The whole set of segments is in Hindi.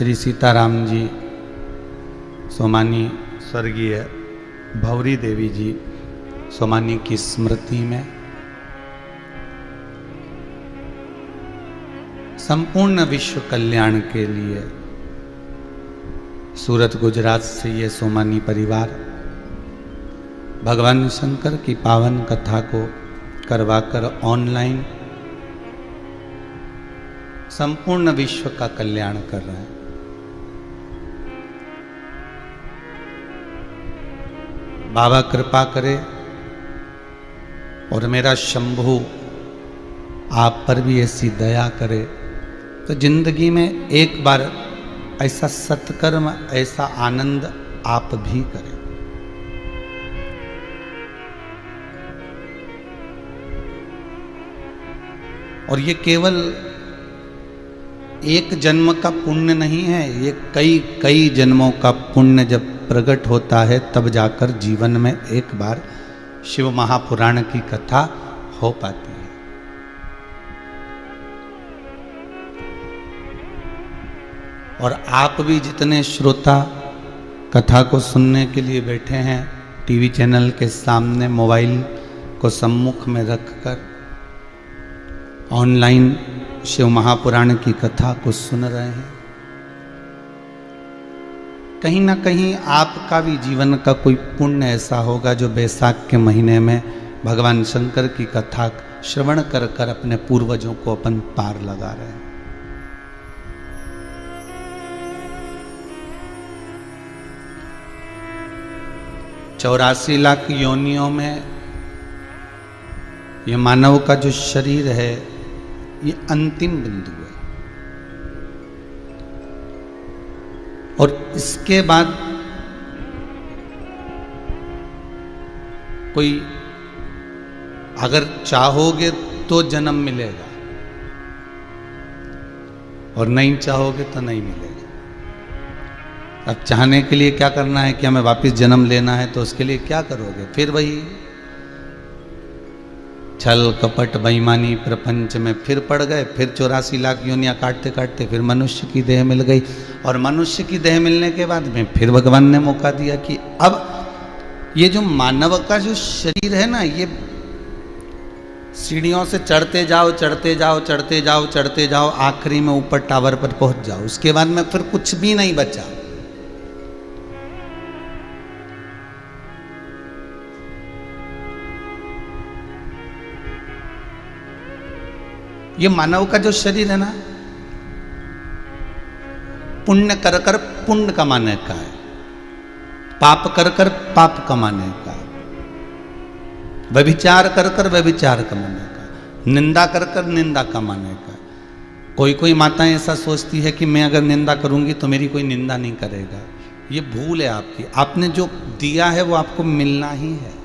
श्री सीताराम जी सोमानी स्वर्गीय भवरी देवी जी सोमानी की स्मृति में संपूर्ण विश्व कल्याण के लिए सूरत गुजरात से ये सोमानी परिवार भगवान शंकर की पावन कथा को करवाकर ऑनलाइन संपूर्ण विश्व का कल्याण कर रहे हैं। बाबा कृपा करे और मेरा शंभु आप पर भी ऐसी दया करे तो जिंदगी में एक बार ऐसा सत्कर्म, ऐसा आनंद आप भी करें। और ये केवल एक जन्म का पुण्य नहीं है, ये कई कई जन्मों का पुण्य जब प्रकट होता है तब जाकर जीवन में एक बार शिव महापुराण की कथा हो पाती है। और आप भी जितने श्रोता कथा को सुनने के लिए बैठे हैं, टीवी चैनल के सामने मोबाइल को सम्मुख में रखकर ऑनलाइन शिव महापुराण की कथा को सुन रहे हैं, कहीं ना कहीं आपका भी जीवन का कोई पुण्य ऐसा होगा जो बैसाख के महीने में भगवान शंकर की कथा श्रवण कर कर अपने पूर्वजों को अपन पार लगा रहे हैं। चौरासी लाख योनियों में ये मानव का जो शरीर है ये अंतिम बिंदु है। और इसके बाद कोई अगर चाहोगे तो जन्म मिलेगा और नहीं चाहोगे तो नहीं मिलेगा। अब चाहने के लिए क्या करना है कि हमें वापस जन्म लेना है, तो उसके लिए क्या करोगे? फिर वही छल कपट बेईमानी प्रपंच में फिर पड़ गए। फिर 84 लाख योनियां काटते काटते फिर मनुष्य की देह मिल गई। और मनुष्य की देह मिलने के बाद में फिर भगवान ने मौका दिया कि अब ये जो मानव का जो शरीर है ना, ये सीढ़ियों से चढ़ते जाओ चढ़ते जाओ चढ़ते जाओ चढ़ते जाओ, आखिरी में ऊपर टावर पर पहुंच जाओ। उसके बाद में फिर कुछ भी नहीं बचा। ये मानव का जो शरीर है ना, पुण्य कर कर पुण्य कमाने का है, पाप कर कर पाप कमाने का, व्यभिचार कर कर व्यभिचार कमाने का, निंदा कर कर निंदा कमाने का। कोई कोई माताएं ऐसा सोचती है कि मैं अगर निंदा करूंगी तो मेरी कोई निंदा नहीं करेगा। ये भूल है आपकी। आपने जो दिया है वो आपको मिलना ही है।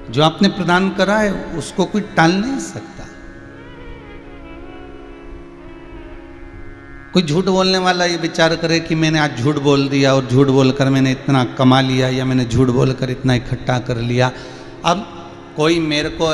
जो आपने प्रदान करा है उसको कोई टाल नहीं सकता। कोई झूठ बोलने वाला ये विचार करे कि मैंने आज झूठ बोल दिया और झूठ बोलकर मैंने इतना कमा लिया या मैंने झूठ बोलकर इतना इकट्ठा कर लिया, अब कोई मेरे को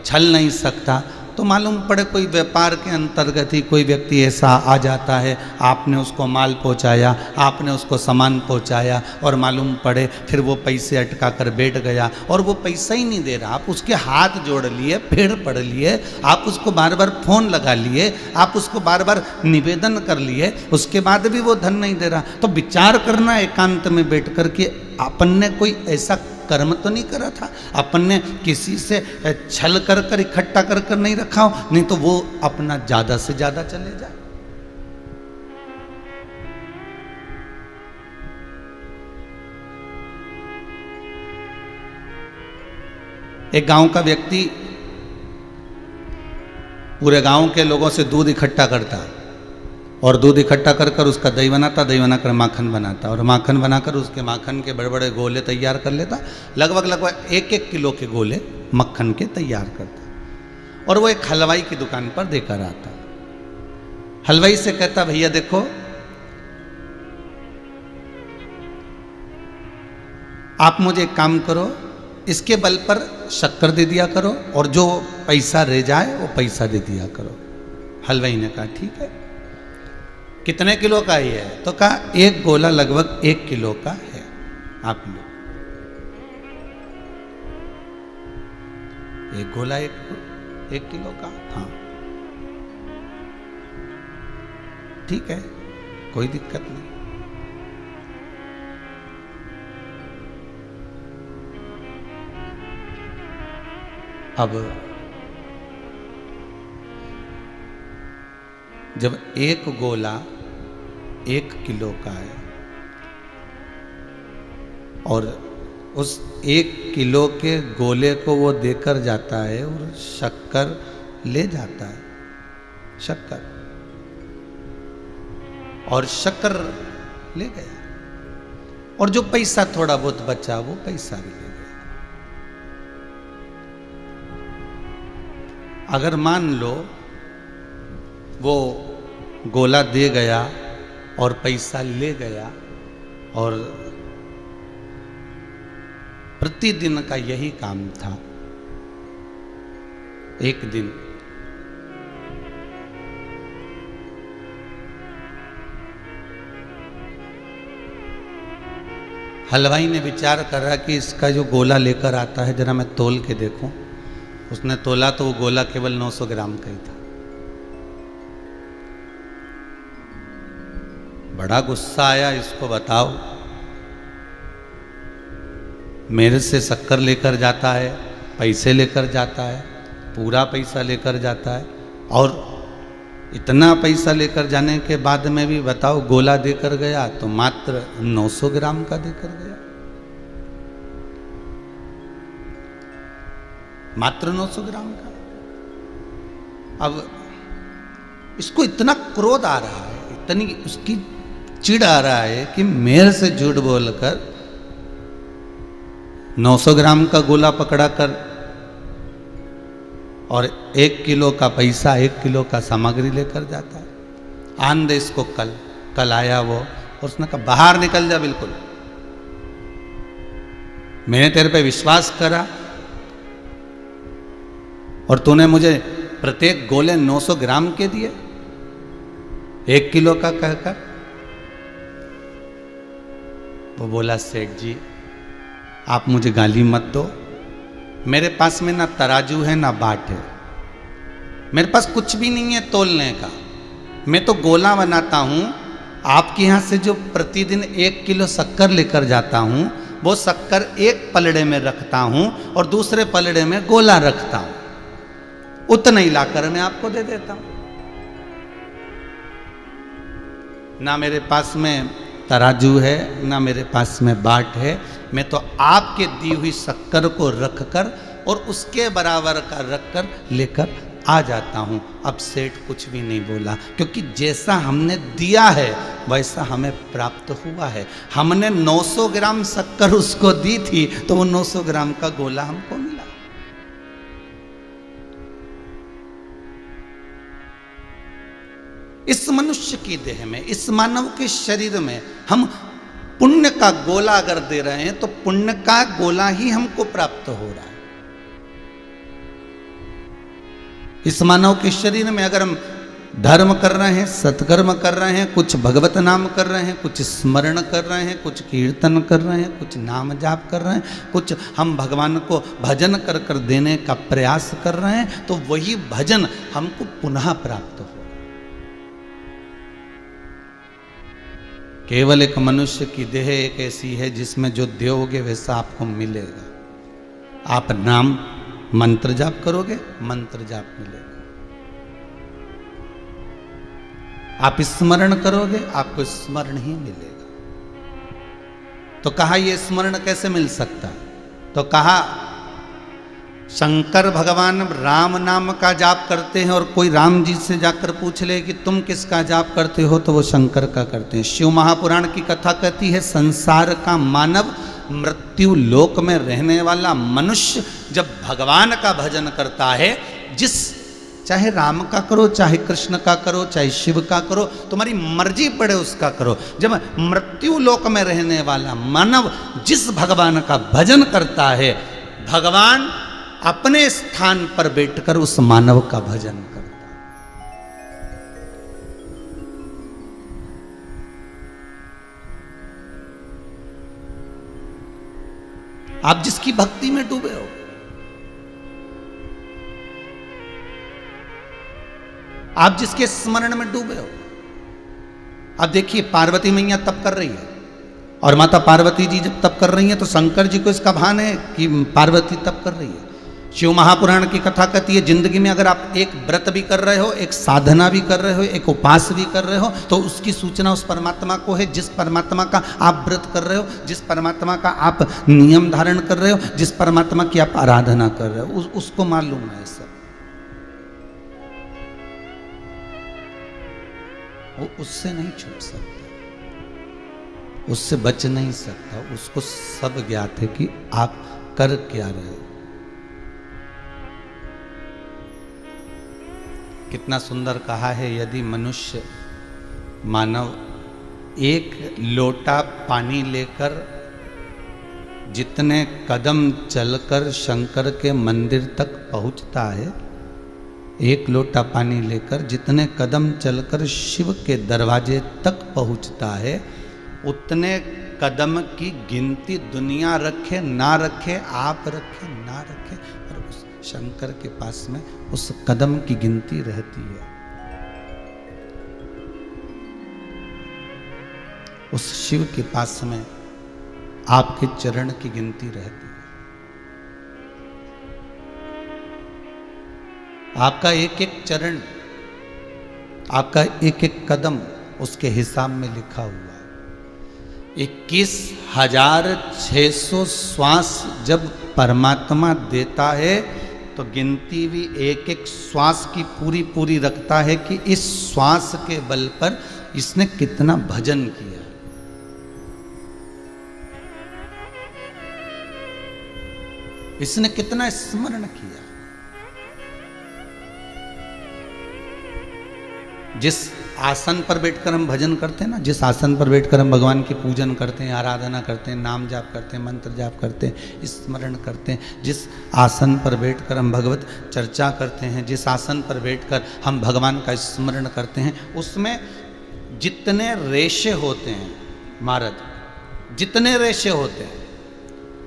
छल नहीं सकता। तो मालूम पड़े कोई व्यापार के अंतर्गत ही कोई व्यक्ति ऐसा आ जाता है, आपने उसको माल पहुंचाया, आपने उसको सामान पहुंचाया और मालूम पड़े फिर वो पैसे अटका कर बैठ गया और वो पैसा ही नहीं दे रहा। आप उसके हाथ जोड़ लिए, पेड़ पड़ लिए, आप उसको बार बार फोन लगा लिए, आप उसको बार बार निवेदन कर लिए, उसके बाद भी वो धन नहीं दे रहा। तो विचार करना एकांत में बैठ कर के अपन ने कोई ऐसा कर्म तो नहीं करा था, अपन ने किसी से छल कर कर इकट्ठा कर कर नहीं रखा हो, नहीं तो वो अपना ज्यादा से ज्यादा चले जाए। एक गांव का व्यक्ति पूरे गांव के लोगों से दूध इकट्ठा करता और दूध इकट्ठा कर कर उसका दही बनाता, दही बनाकर माखन बनाता और माखन बनाकर उसके माखन के बड़े बड़े गोले तैयार कर लेता। लगभग लगभग 1-1 किलो के गोले मक्खन के तैयार करता और वो एक हलवाई की दुकान पर देकर आता। हलवाई से कहता, भैया देखो आप मुझे एक काम करो, इसके बल पर शक्कर दे दिया करो और जो पैसा रह जाए वो पैसा दे दिया करो। हलवाई ने कहा ठीक है, कितने किलो का ही है? तो कहा एक गोला लगभग 1 किलो का है, आप लो। एक गोला 1 किलो का, हाँ ठीक है, कोई दिक्कत नहीं। अब जब एक गोला 1 किलो का है और उस 1 किलो के गोले को वो देकर जाता है और शक्कर ले जाता है, शक्कर, और शक्कर ले गया, और जो पैसा थोड़ा बहुत बचा वो पैसा भी ले गया। अगर मान लो वो गोला दे गया और पैसा ले गया, और प्रतिदिन का यही काम था, एक दिन हलवाई ने विचार करा कि इसका जो गोला लेकर आता है जरा मैं तोल के देखूं। उसने तोला तो वो गोला केवल 900 ग्राम का ही था। बड़ा गुस्सा आया, इसको बताओ, मेरे से शक्कर लेकर जाता है, पैसे लेकर जाता है, पूरा पैसा लेकर जाता है, और इतना पैसा लेकर जाने के बाद में भी बताओ गोला देकर गया तो मात्र 900 ग्राम का देकर गया, मात्र 900 ग्राम का। अब इसको इतना क्रोध आ रहा है, इतनी उसकी चिढ़ आ रहा है कि मेरे से झूठ बोलकर 900 ग्राम का गोला पकड़ा कर और 1 किलो का पैसा, 1 किलो का सामग्री लेकर जाता है। आन दे इसको कल आया वो, और उसने कहा बाहर निकल जा, बिल्कुल मैंने तेरे पे विश्वास करा और तूने मुझे प्रत्येक गोले 900 ग्राम के दिए, 1 किलो का कहकर। वो बोला सेठ जी आप मुझे गाली मत दो, मेरे पास में ना तराजू है ना बाट है, मेरे पास कुछ भी नहीं है तोलने का। मैं तो गोला बनाता हूँ, आपके यहाँ से जो प्रतिदिन 1 किलो शक्कर लेकर जाता हूँ वो शक्कर एक पलड़े में रखता हूँ और दूसरे पलड़े में गोला रखता हूँ, उतना ही लाकर मैं आपको दे देता हूँ। ना मेरे पास में तराजू है ना मेरे पास में बाट है, मैं तो आपके दी हुई शक्कर को रखकर और उसके बराबर का रखकर लेकर आ जाता हूँ। अब सेठ कुछ भी नहीं बोला, क्योंकि जैसा हमने दिया है वैसा हमें प्राप्त हुआ है। हमने 900 ग्राम शक्कर उसको दी थी तो वो 900 ग्राम का गोला हमको मिला। इस मनुष्य की देह में, इस मानव के शरीर में हम पुण्य का गोला अगर दे रहे हैं तो पुण्य का गोला ही हमको प्राप्त हो रहा है। इस मानव के शरीर में अगर हम धर्म कर रहे हैं, सत्कर्म कर रहे हैं, कुछ भगवत नाम कर रहे हैं, कुछ स्मरण कर रहे हैं, कुछ कीर्तन कर रहे हैं, कुछ नाम जाप कर रहे हैं, कुछ हम भगवान को भजन कर कर देने का प्रयास कर रहे हैं, तो वही भजन हमको पुनः प्राप्त हो। केवल एक मनुष्य की देह एक ऐसी है जिसमें जो दोगे वैसा आपको मिलेगा। आप नाम मंत्र जाप करोगे, मंत्र जाप मिलेगा। आप स्मरण करोगे, आपको स्मरण ही मिलेगा। तो कहा ये स्मरण कैसे मिल सकता है? तो कहा शंकर भगवान राम नाम का जाप करते हैं और कोई राम जी से जाकर पूछ ले कि तुम किसका जाप करते हो, तो वो शंकर का करते हैं। शिव महापुराण की कथा कहती है संसार का मानव, मृत्यु लोक में रहने वाला मनुष्य जब भगवान का भजन करता है, चाहे राम का करो, चाहे कृष्ण का करो, चाहे शिव का करो, तुम्हारी मर्जी पड़े उसका करो, जब मृत्यु लोक में रहने वाला मानव जिस भगवान का भजन करता है, भगवान अपने स्थान पर बैठकर उस मानव का भजन करता है। आप जिसकी भक्ति में डूबे हो, आप जिसके स्मरण में डूबे हो। अब देखिए पार्वती मैया तप कर रही है, और माता पार्वती जी जब तप कर रही हैं तो शंकर जी को इसका भान है कि पार्वती तप कर रही है। शिव महापुराण की कथा कहती है, जिंदगी में अगर आप एक व्रत भी कर रहे हो, एक साधना भी कर रहे हो, एक उपास भी कर रहे हो, तो उसकी सूचना उस परमात्मा को है जिस परमात्मा का आप व्रत कर रहे हो, जिस परमात्मा का आप नियम धारण कर रहे हो, जिस परमात्मा की आप आराधना कर रहे हो, उसको मालूम है सब। वो उससे नहीं छूट सकता, उससे बच नहीं सकता, उसको सब ज्ञात है कि आप कर क्या रहे हो। कितना सुंदर कहा है, यदि मनुष्य मानव एक लोटा पानी लेकर जितने कदम चलकर शंकर के मंदिर तक पहुंचता है, एक लोटा पानी लेकर जितने कदम चलकर शिव के दरवाजे तक पहुंचता है, उतने कदम की गिनती दुनिया रखे ना रखे, आप रखे ना रखे, पर उस शंकर के पास में उस कदम की गिनती रहती है। उस शिव के पास में आपके चरण की गिनती रहती है। आपका एक एक चरण, आपका एक एक कदम उसके हिसाब में लिखा हुआ है। 21,600 श्वास जब परमात्मा देता है तो गिनती भी एक एक श्वास की पूरी पूरी रखता है कि इस श्वास के बल पर इसने कितना भजन किया, इसने कितना स्मरण किया। जिस आसन पर बैठकर हम भजन करते हैं ना, जिस आसन पर बैठकर हम भगवान की पूजन करते हैं, आराधना करते हैं, नाम जाप करते हैं, मंत्र जाप करते हैं, स्मरण करते हैं, जिस आसन पर बैठकर हम भगवत चर्चा करते हैं, जिस आसन पर बैठकर हम भगवान का स्मरण करते हैं, उसमें जितने रेशे होते हैं महाराज, जितने रेशे होते हैं।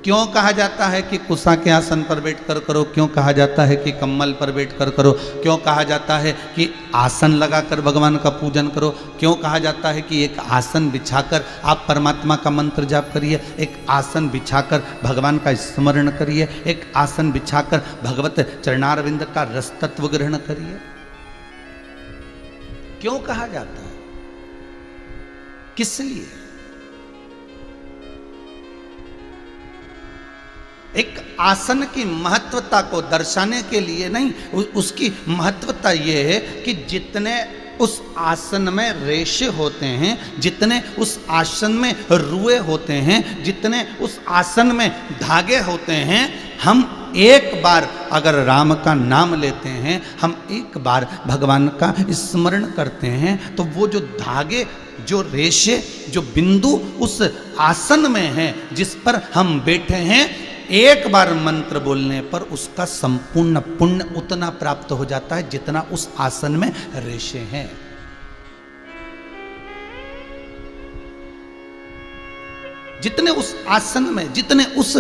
क्यों कहा जाता है कि कुशा के आसन पर बैठकर करो, क्यों कहा जाता है कि कम्बल पर बैठकर करो, क्यों कहा जाता है कि आसन लगाकर भगवान का पूजन करो, क्यों कहा जाता है कि एक आसन बिछाकर आप परमात्मा का मंत्र जाप करिए, एक आसन बिछाकर भगवान का स्मरण करिए, एक आसन बिछाकर भगवत चरणारविंद का रस तत्व ग्रहण करिए। क्यों कहा जाता है, किस लिए? एक आसन की महत्वता को दर्शाने के लिए नहीं, उसकी महत्वता यह है कि जितने उस आसन में रेशे होते हैं, जितने उस आसन में रुए होते हैं, जितने उस आसन में धागे होते हैं, हम एक बार अगर राम का नाम लेते हैं, हम एक बार भगवान का स्मरण करते हैं, तो वो जो धागे, जो रेशे, जो बिंदु उस आसन में है जिस पर हम बैठे हैं, एक बार मंत्र बोलने पर उसका संपूर्ण पुण्य उतना प्राप्त हो जाता है जितना उस आसन में रेशे हैं। जितने उस आसन में, जितने उस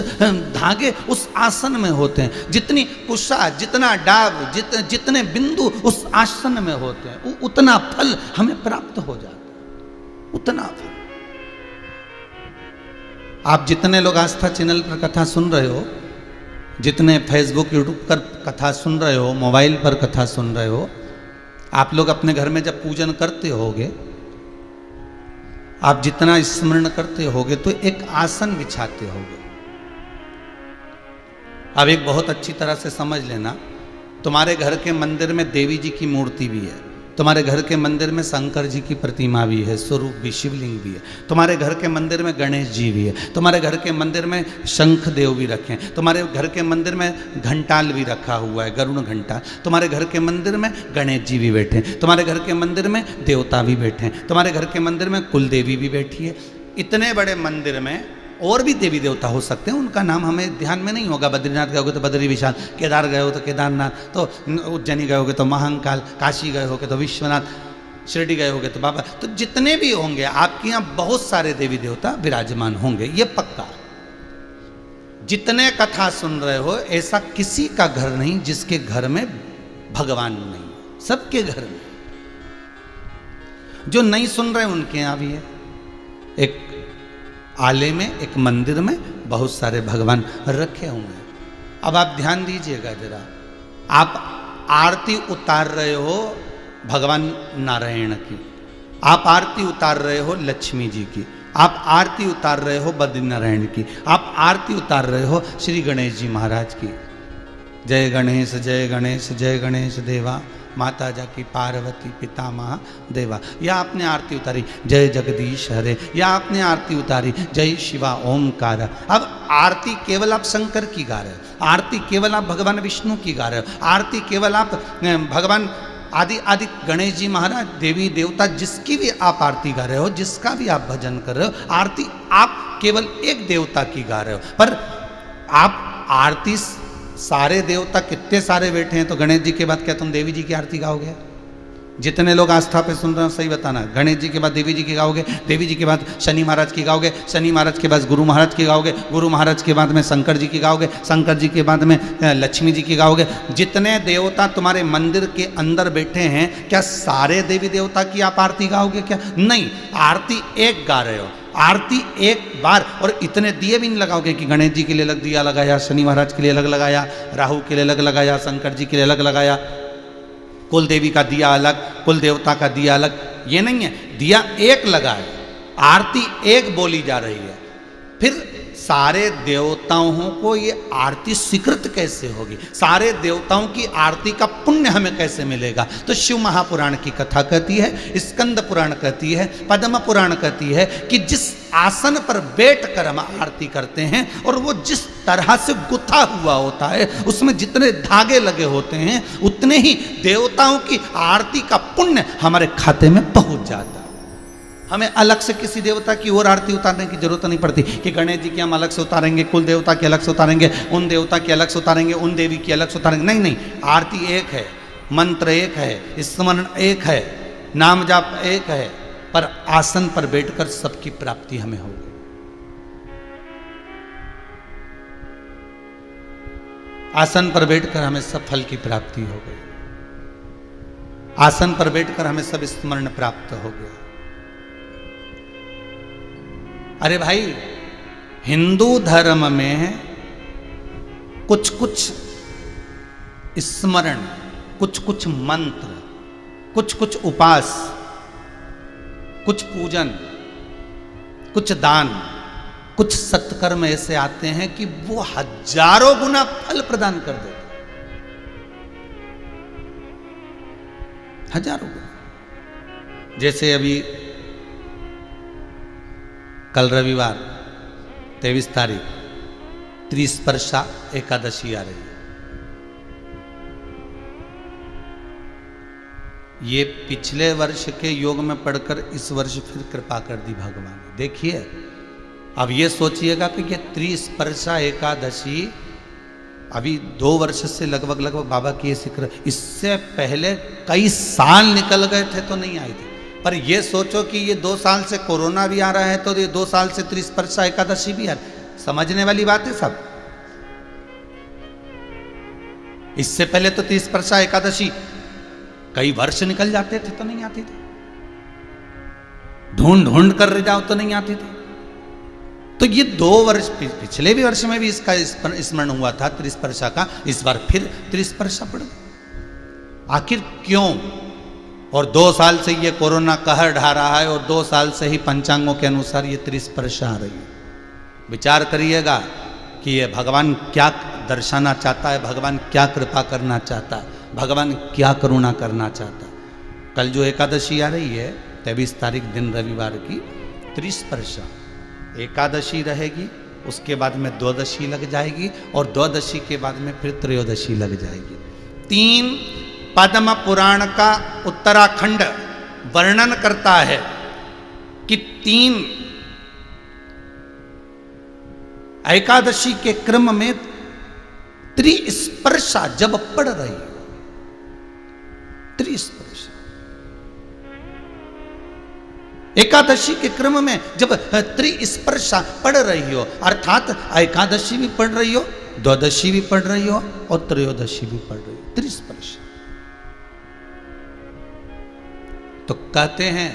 धागे उस आसन में होते हैं, जितनी कुशा, जितना डाब, जितने बिंदु उस आसन में होते हैं, उतना फल हमें प्राप्त हो जाता है, उतना फल। आप जितने लोग आस्था चैनल पर कथा सुन रहे हो, जितने फेसबुक यूट्यूब पर कथा सुन रहे हो, मोबाइल पर कथा सुन रहे हो, आप लोग अपने घर में जब पूजन करते होगे, आप जितना स्मरण करते होगे तो एक आसन बिछाते होगे। अब एक बहुत अच्छी तरह से समझ लेना, तुम्हारे घर के मंदिर में देवी जी की मूर्ति भी है, तुम्हारे घर के मंदिर में शंकर जी की प्रतिमा भी है, स्वरूप भी, शिवलिंग भी है, तुम्हारे घर के मंदिर में गणेश जी भी है, तुम्हारे घर के मंदिर में शंख देव भी रखे हैं, तुम्हारे घर के मंदिर में घंटाल भी रखा हुआ है, गरुण घंटा, तुम्हारे घर के मंदिर में गणेश जी भी बैठे हैं, तुम्हारे घर के मंदिर में देवता भी बैठे हैं, तुम्हारे घर के मंदिर में कुल देवी भी बैठी है। इतने बड़े मंदिर में और भी देवी देवता हो सकते हैं, उनका नाम हमें ध्यान में नहीं होगा। बद्रीनाथ गए तो बद्री विशाल, केदार गए हो तो केदारनाथ, तो उज्जैनी गए होगे तो महाकाल, काशी गए होगे तो विश्वनाथ, शिरडी गए होगे तो बाबा, तो जितने भी होंगे आपके यहाँ बहुत सारे देवी देवता विराजमान होंगे, ये पक्का। जितने कथा सुन रहे हो ऐसा किसी का घर नहीं जिसके घर में भगवान नहीं, सबके घर में। जो नहीं सुन रहे उनके यहां भी है। एक आले में, एक मंदिर में बहुत सारे भगवान रखे हुए हैं। अब आप ध्यान दीजिएगा जरा, आप आरती उतार रहे हो भगवान नारायण की, आप आरती उतार रहे हो लक्ष्मी जी की, आप आरती उतार रहे हो बद्रीनारायण की, आप आरती उतार रहे हो श्री गणेश जी महाराज की। जय गणेश जय गणेश जय गणेश देवा, माता जाकी पार्वती पिता महादेवा। या आपने आरती उतारी जय जगदीश हरे, या आपने आरती उतारी जय शिवा ओमकार। अब आरती केवल आप शंकर की गा रहे हो, आरती केवल आप भगवान विष्णु की गा रहे हो, आरती केवल आप भगवान आदि आदि गणेश जी महाराज देवी देवता जिसकी भी आप आरती गा रहे हो, जिसका भी आप भजन कर रहे हो, आरती आप केवल एक देवता की गा रहे हो। पर आप आरती सारे देवता कितने सारे बैठे हैं, तो गणेश जी के बाद क्या तुम देवी जी की आरती गाओगे? जितने लोग आस्था पे सुन रहे हो सही बताना, गणेश जी के बाद देवी जी की गाओगे, देवी जी के बाद शनि महाराज की गाओगे, शनि महाराज के बाद गुरु महाराज की गाओगे, गुरु महाराज के बाद में शंकर जी की गाओगे, शंकर जी के बाद में लक्ष्मी जी की गाओगे। जितने देवता तुम्हारे मंदिर के अंदर बैठे हैं, क्या सारे देवी देवता की आप आरती गाओगे क्या? नहीं, आरती एक गा रहे हो, आरती एक बार। और इतने दिए भी नहीं लगाओगे कि गणेश जी के लिए अलग दिया लगाया, शनि महाराज के लिए अलग लगाया, राहु के लिए अलग लगाया, शंकर जी के लिए अलग लगाया, कुल देवी का दिया अलग, कुल देवता का दिया अलग। ये नहीं है, दिया एक लगा है, आरती एक बोली जा रही है। फिर सारे देवताओं को ये आरती स्वीकृत कैसे होगी? सारे देवताओं की आरती का पुण्य हमें कैसे मिलेगा? तो शिव महापुराण की कथा कहती है, स्कंद पुराण कहती है, पद्म पुराण कहती है कि जिस आसन पर बैठकर हम आरती करते हैं और वो जिस तरह से गुथा हुआ होता है, उसमें जितने धागे लगे होते हैं, उतने ही देवताओं की आरती का पुण्य हमारे खाते में पहुंच जाता है। हमें अलग से किसी देवता की और आरती उतारने की जरूरत नहीं पड़ती कि गणेश जी की हम अलग से उतारेंगे, कुल देवता की अलग से उतारेंगे, उन देवता की अलग से उतारेंगे, उन देवी की अलग से उतारेंगे। नहीं नहीं, आरती एक है, मंत्र एक है, स्मरण एक है, नाम जाप एक है, पर आसन पर बैठकर सबकी प्राप्ति हमें होगी। आसन पर बैठकर हमें सब फल की प्राप्ति हो गई, आसन पर बैठकर हमें सब स्मरण प्राप्त हो गया। अरे भाई, हिंदू धर्म में कुछ कुछ स्मरण, कुछ कुछ मंत्र, कुछ कुछ उपास, कुछ पूजन, कुछ दान, कुछ सत्कर्म ऐसे आते हैं कि वो हजारों गुना फल प्रदान कर देते, हजारों गुना। जैसे अभी कल रविवार 23 तारीख त्रिस्पर्शा एकादशी आ रही है। ये पिछले वर्ष के योग में पढ़कर इस वर्ष फिर कृपा कर दी भगवान ने। देखिए, अब ये सोचिएगा कि ये त्रिस्पर्शा एकादशी अभी 2 वर्ष से लगभग बाबा की ये जिक्र, इससे पहले कई साल निकल गए थे तो नहीं आई थी। पर ये सोचो कि ये 2 साल से कोरोना भी आ रहा है, तो ये 2 साल से त्रिस्पर्शा एकादशी भी आ रही है। समझने वाली बात है सब। इससे पहले तो त्रिस्पर्शा एकादशी कई वर्ष निकल जाते थे तो नहीं आती थी, ढूंढ ढूंढ कर रह जाओ तो नहीं आती थी। तो ये 2 वर्ष, पिछले भी वर्ष में भी इसका स्मरण हुआ था त्रिस्पर्शा का, इस बार फिर त्रिस्पर्शा पड़ गई। आखिर क्यों? और 2 साल से ये कोरोना कहर ढा रहा है और 2 साल से ही पंचांगों के अनुसार ये त्रिस्पर्शा आ रही है। विचार करिएगा कि ये भगवान क्या दर्शाना चाहता है, भगवान क्या कृपा करना चाहता है, भगवान क्या करुणा करना चाहता है। कल जो एकादशी आ रही है 23 तारीख दिन रविवार की, त्रिस्पर्शा एकादशी रहेगी, उसके बाद में द्वादशी लग जाएगी और द्वादशी के बाद में फिर त्रयोदशी लग जाएगी। 3 पद्म पुराण का उत्तराखंड वर्णन करता है कि 3 एकादशी के क्रम में त्रिस्पर्शा जब पड़ रही, त्रिस्पर्शा एकादशी के क्रम में जब त्रिस्पर्शा पढ़ रही हो, अर्थात एकादशी भी पढ़ रही हो, द्वादशी भी पढ़ रही हो और त्रयोदशी भी पढ़ रही हो, त्रिस्पर्शा, तो कहते हैं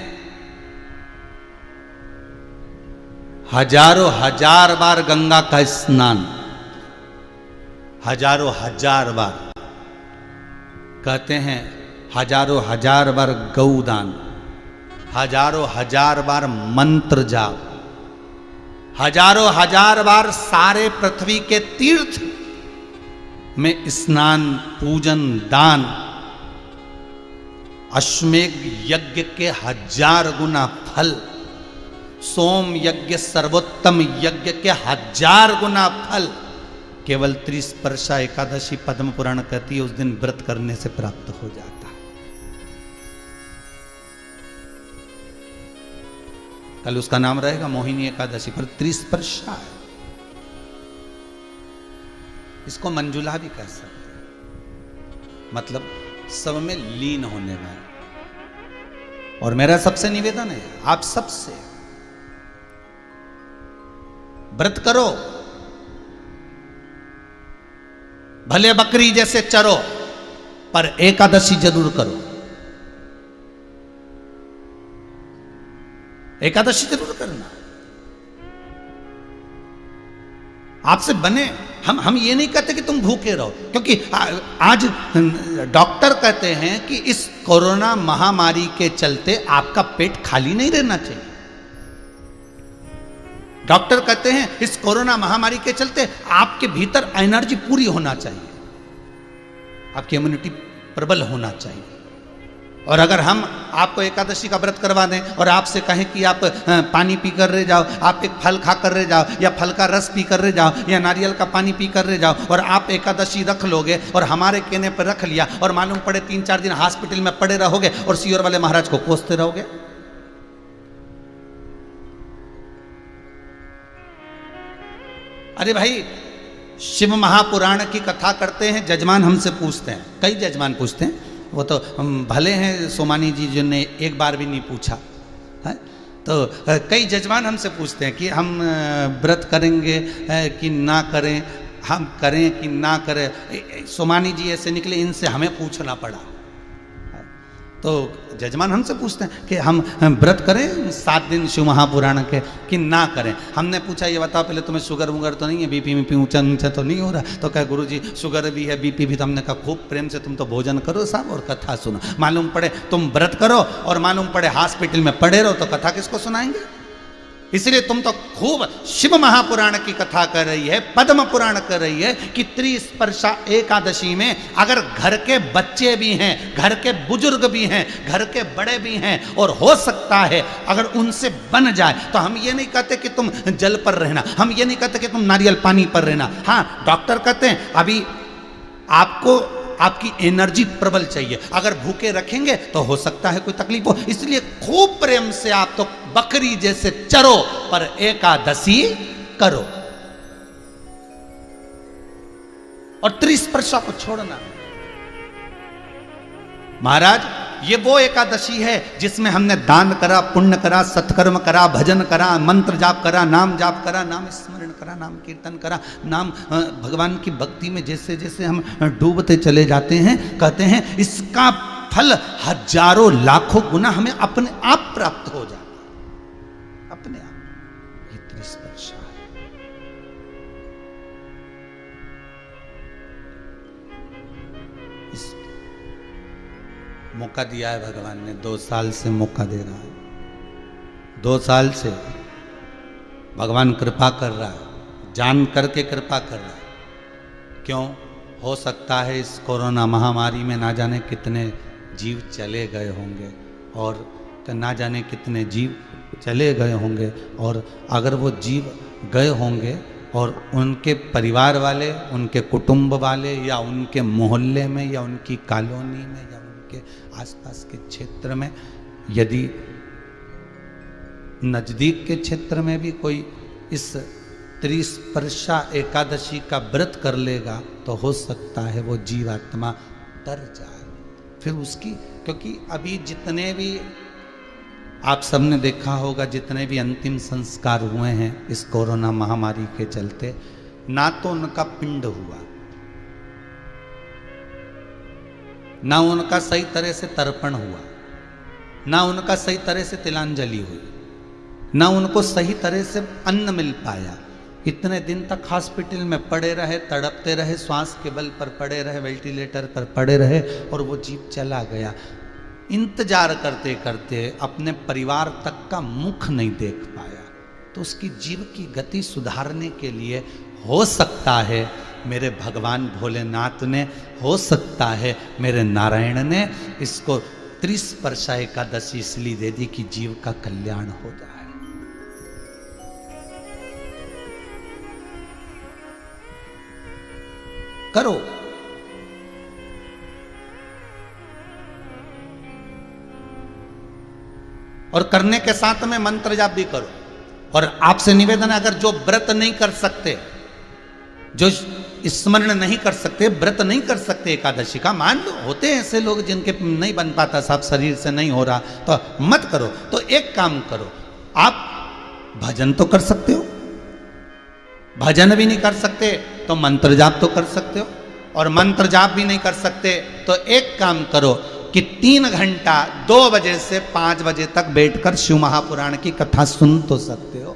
हजारों हजार बार गंगा का स्नान, हजारों हजार बार, कहते हैं हजारों हजार बार गौदान, हजारों हजार बार मंत्र जाप, हजारों हजार बार सारे पृथ्वी के तीर्थ में स्नान, पूजन, दान, अश्वमेघ यज्ञ के 1000 गुना फल, सोम यज्ञ सर्वोत्तम यज्ञ के 1000 गुना फल केवल त्रिस्पर्शा एकादशी पद्म पुराण कहती है उस दिन व्रत करने से प्राप्त हो जाता है। कल उसका नाम रहेगा मोहिनी एकादशी, पर त्रिस्पर्शा है। इसको मंजुला भी कह सकते हैं, मतलब सब में लीन होने वाला। और मेरा सबसे निवेदन है आप सबसे, व्रत करो, भले बकरी जैसे चरो, पर एकादशी जरूर करो, एकादशी जरूर करना। आपसे बने, हम ये नहीं कहते कि तुम भूखे रहो, क्योंकि आज डॉक्टर कहते हैं कि इस कोरोना महामारी के चलते आपका पेट खाली नहीं रहना चाहिए। डॉक्टर कहते हैं इस कोरोना महामारी के चलते आपके भीतर एनर्जी पूरी होना चाहिए, आपकी इम्यूनिटी प्रबल होना चाहिए। और अगर हम आपको एकादशी का व्रत करवा दें और आपसे कहें कि आप पानी पी कर रह जाओ, आप एक फल खा कर रह जाओ, या फल का रस पी कर रह जाओ, या नारियल का पानी पी कर रह जाओ, और आप एकादशी रख लोगे और हमारे कहने पर रख लिया, और मालूम पड़े 3-4 दिन हॉस्पिटल में पड़े रहोगे और सीओर वाले महाराज को कोसते रहोगे। अरे भाई, शिव महापुराण की कथा करते हैं, जजमान हमसे पूछते हैं, कई जजमान पूछते हैं, वो तो भले हैं सोमानी जी जिन्होंने एक बार भी नहीं पूछा है, तो कई जजमान हमसे पूछते हैं कि हम व्रत करेंगे कि ना करें, हम करें कि ना करें। सोमानी जी ऐसे निकले, इनसे हमें पूछना पड़ा। तो जजमान हमसे पूछते हैं कि हम व्रत करें 7 दिन शिव महापुराण के कि ना करें। हमने पूछा ये बताओ पहले तुम्हें शुगर वुगर तो नहीं है, बीपी ऊंचा नीचा तो नहीं हो रहा? तो कहे गुरुजी शुगर भी है, बीपी भी। तो हमने कहा खूब प्रेम से तुम तो भोजन करो साहब और कथा सुनो। मालूम पड़े तुम व्रत करो और मालूम पड़े हॉस्पिटल में पड़े रहो तो कथा किसको सुनाएंगे? इसलिए तुम तो खूब शिव महापुराण की कथा कर रही है, पद्म पुराण कर रही है कि त्रिस्पर्शा एकादशी में अगर घर के बच्चे भी हैं, घर के बुजुर्ग भी हैं, घर के बड़े भी हैं, और हो सकता है अगर उनसे बन जाए, तो हम ये नहीं कहते कि तुम जल पर रहना, हम ये नहीं कहते कि तुम नारियल पानी पर रहना। हाँ, डॉक्टर कहते हैं अभी आपको आपकी एनर्जी प्रबल चाहिए, अगर भूखे रखेंगे तो हो सकता है कोई तकलीफ हो। इसलिए खूब प्रेम से आप तो बकरी जैसे चरो, पर एकादशी करो और त्रिस्पर्शा को छोड़ना। महाराज, ये वो एकादशी है जिसमें हमने दान करा, पुण्य करा, सत्कर्म करा, भजन करा, मंत्र जाप करा, नाम जाप करा, नाम स्मरण करा, नाम कीर्तन करा, नाम भगवान की भक्ति में जैसे जैसे हम डूबते चले जाते हैं, कहते हैं इसका फल हजारों लाखों गुना हमें अपने आप प्राप्त हो जाता है, अपने आप। ये त्रिस्पर्शा है। मौका दिया है भगवान ने, 2 साल से मौका दे रहा है, 2 साल से भगवान कृपा कर रहा है, जान करके कृपा कर रहा है। क्यों? हो सकता है इस कोरोना महामारी में ना जाने कितने जीव चले गए होंगे, और ना जाने कितने जीव चले गए होंगे, और अगर वो जीव गए होंगे और उनके परिवार वाले, उनके कुटुंब वाले, या उनके मोहल्ले में, या उनकी कॉलोनी में, या उनके आसपास के क्षेत्र में, यदि नजदीक के क्षेत्र में भी कोई इस त्रिस्पर्शा एकादशी का व्रत कर लेगा, तो हो सकता है वो जीवात्मा तर जाए। फिर उसकी, क्योंकि अभी जितने भी आप सबने देखा होगा जितने भी अंतिम संस्कार हुए हैं इस कोरोना महामारी के चलते, ना तो उनका पिंड हुआ, ना उनका सही तरह से तर्पण हुआ, ना उनका सही तरह से तिलांजलि हुई, ना उनको सही तरह से अन्न मिल पाया। इतने दिन तक हॉस्पिटल में पड़े रहे, तड़पते रहे, श्वास के बल पर पड़े रहे, वेंटिलेटर पर पड़े रहे और वो जीव चला गया। इंतजार करते करते अपने परिवार तक का मुख नहीं देख पाया। तो उसकी जीव की गति सुधारने के लिए हो सकता है मेरे भगवान भोलेनाथ ने, हो सकता है मेरे नारायण ने इसको 30 वर्षा एकादशी इसलिए दे दी कि जीव का कल्याण हो जाए। करो, और करने के साथ में मंत्र जाप भी करो। और आपसे निवेदन है, अगर जो व्रत नहीं कर सकते, जो स्मरण नहीं कर सकते, व्रत नहीं कर सकते एकादशी का, मान लो होते हैं ऐसे लोग जिनके नहीं बन पाता, साहब शरीर से नहीं हो रहा, तो मत करो। तो एक काम करो, आप भजन तो कर सकते हो, भजन भी नहीं कर सकते तो मंत्र जाप तो कर सकते हो, और मंत्र जाप भी नहीं कर सकते तो एक काम करो कि 3 घंटा 2 बजे से 5 बजे तक बैठकर शिव महापुराण की कथा सुन तो सकते हो,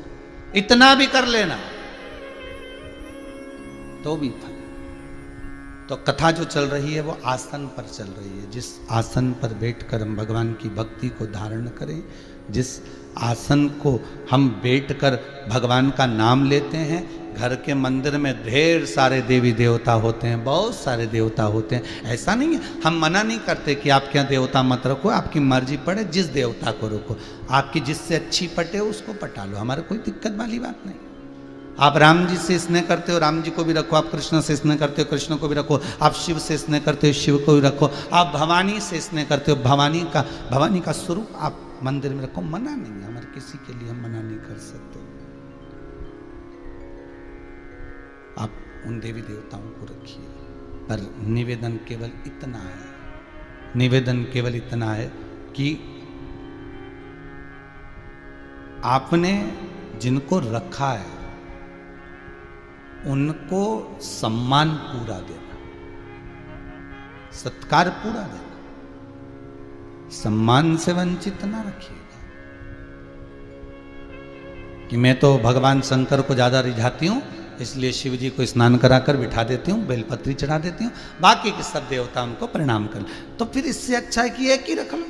इतना भी कर लेना तो भी फल। तो कथा जो चल रही है वो आसन पर चल रही है। जिस आसन पर बैठकर हम भगवान की भक्ति को धारण करें, जिस आसन को हम बैठकर भगवान का नाम लेते हैं, घर के मंदिर में ढेर सारे देवी देवता होते हैं, बहुत सारे देवता होते हैं, ऐसा नहीं है, हम मना नहीं करते कि आप क्या देवता मत रखो, आपकी मर्जी पड़े जिस देवता को रखो, आपकी जिससे अच्छी पटे उसको पटा लो, हमारे कोई दिक्कत वाली बात नहीं। आप राम जी से स्नेह करते हो, राम जी को भी रखो, आप कृष्ण से स्नेह करते हो, कृष्ण को भी रखो, आप शिव से स्नेह करते हो, शिव को भी रखो, आप भवानी से स्नेह करते हो, भवानी का स्वरूप आप मंदिर में रखो, मना नहीं है, हमारे किसी के लिए हम मना नहीं कर सकते। आप उन देवी देवताओं को रखिए, पर निवेदन केवल इतना है, निवेदन केवल इतना है कि आपने जिनको रखा है उनको सम्मान पूरा देना, सत्कार पूरा देना, सम्मान से वंचित ना रखिएगा। कि मैं तो भगवान शंकर को ज्यादा रिझाती हूं, इसलिए शिव जी को स्नान कराकर बिठा देती हूँ, बेलपत्री चढ़ा देती हूँ, बाकी के सब देवता उनको प्रणाम कर। तो फिर इससे अच्छा है कि एक ही रख लो।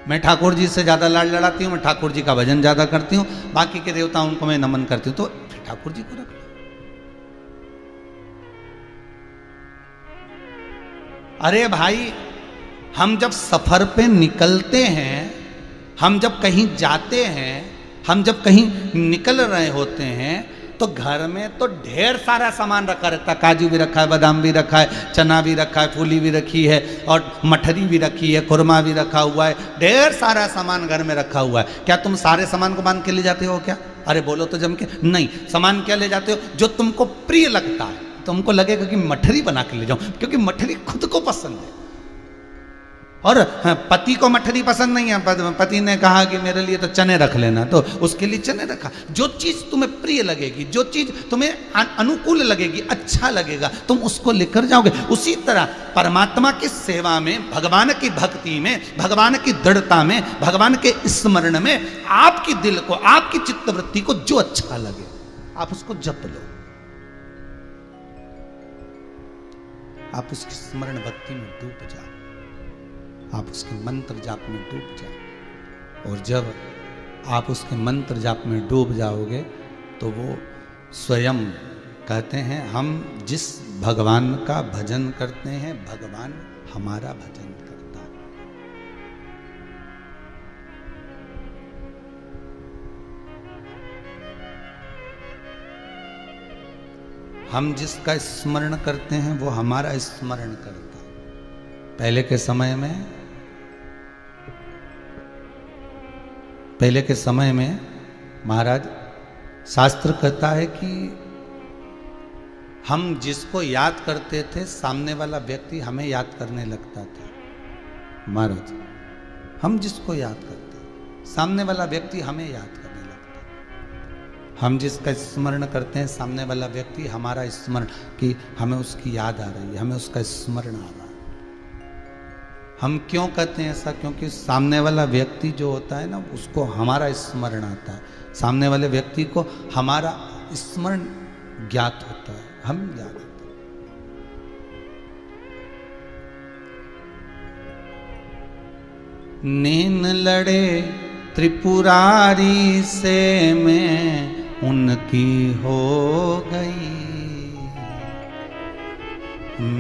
मैं ठाकुर जी से ज्यादा लाड लड़ाती हूँ, मैं ठाकुर जी का भजन ज्यादा करती हूँ, बाकी के देवताओं को मैं नमन करती हूँ, तो फिर ठाकुर जी को रख लो। अरे भाई, हम जब सफर पे निकलते हैं, हम जब कहीं जाते हैं, हम जब कहीं निकल रहे होते हैं, तो घर में तो ढेर सारा सामान रखा रहता है, काजू भी रखा है, बादाम भी रखा है, चना भी रखा है, फूली भी रखी है, और मठरी भी रखी है, खुरमा भी रखा हुआ है, ढेर सारा सामान घर में रखा हुआ है। क्या तुम सारे सामान को बांध के ले जाते हो क्या? अरे बोलो तो जम के। नहीं, सामान क्या ले जाते हो? जो तुमको प्रिय लगता है, तुमको लगेगा कि मठरी बना के ले जाऊं, क्योंकि मठरी खुद को पसंद है। और पति को मठरी पसंद नहीं है, पति ने कहा कि मेरे लिए तो चने रख लेना, तो उसके लिए चने रखा। जो चीज तुम्हें प्रिय लगेगी, जो चीज तुम्हें अनुकूल लगेगी, अच्छा लगेगा, तुम उसको लेकर जाओगे। उसी तरह परमात्मा की सेवा में, भगवान की भक्ति में, भगवान की दृढ़ता में, भगवान के स्मरण में आपकी दिल को, आपकी चित्तवृत्ति को जो अच्छा लगे आप उसको जप लो, आप उसकी स्मरण भक्ति में डूब जाओ, आप उसके मंत्र जाप में डूब जाओ। और जब आप उसके मंत्र जाप में डूब जाओगे तो वो स्वयं कहते हैं, हम जिस भगवान का भजन करते हैं, भगवान हमारा भजन करता है। हम जिसका स्मरण करते हैं वो हमारा स्मरण करता है। पहले के समय में महाराज, शास्त्र कहता है कि हम जिसको याद करते थे सामने वाला व्यक्ति हमें याद करने लगता था। महाराज, हम जिसको याद करते सामने वाला व्यक्ति हमें याद करने लगता है। हम जिसका स्मरण करते हैं सामने वाला व्यक्ति हमारा स्मरण, कि हमें उसकी याद आ रही है, हमें उसका स्मरण आ रहा है। हम क्यों कहते हैं ऐसा? क्योंकि सामने वाला व्यक्ति जो होता है ना, उसको हमारा स्मरण आता है, सामने वाले व्यक्ति को हमारा स्मरण ज्ञात होता है, हम ज्ञात होते हैं। नैन लड़े त्रिपुरारी से मैं उनकी हो गई,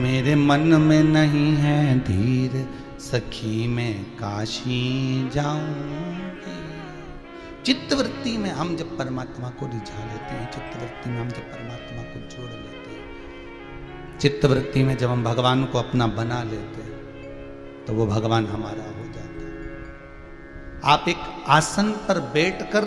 मेरे मन में नहीं है धीर, सखी में काशी जाऊंगी। चित्तवृत्ति में हम जब परमात्मा को रिझा लेते हैं, चित्तवृत्ति में हम जब परमात्मा को जोड़ लेते हैं, चित्तवृत्ति में जब हम भगवान को अपना बना लेते हैं, तो वो भगवान हमारा हो जाता है। आप एक आसन पर बैठकर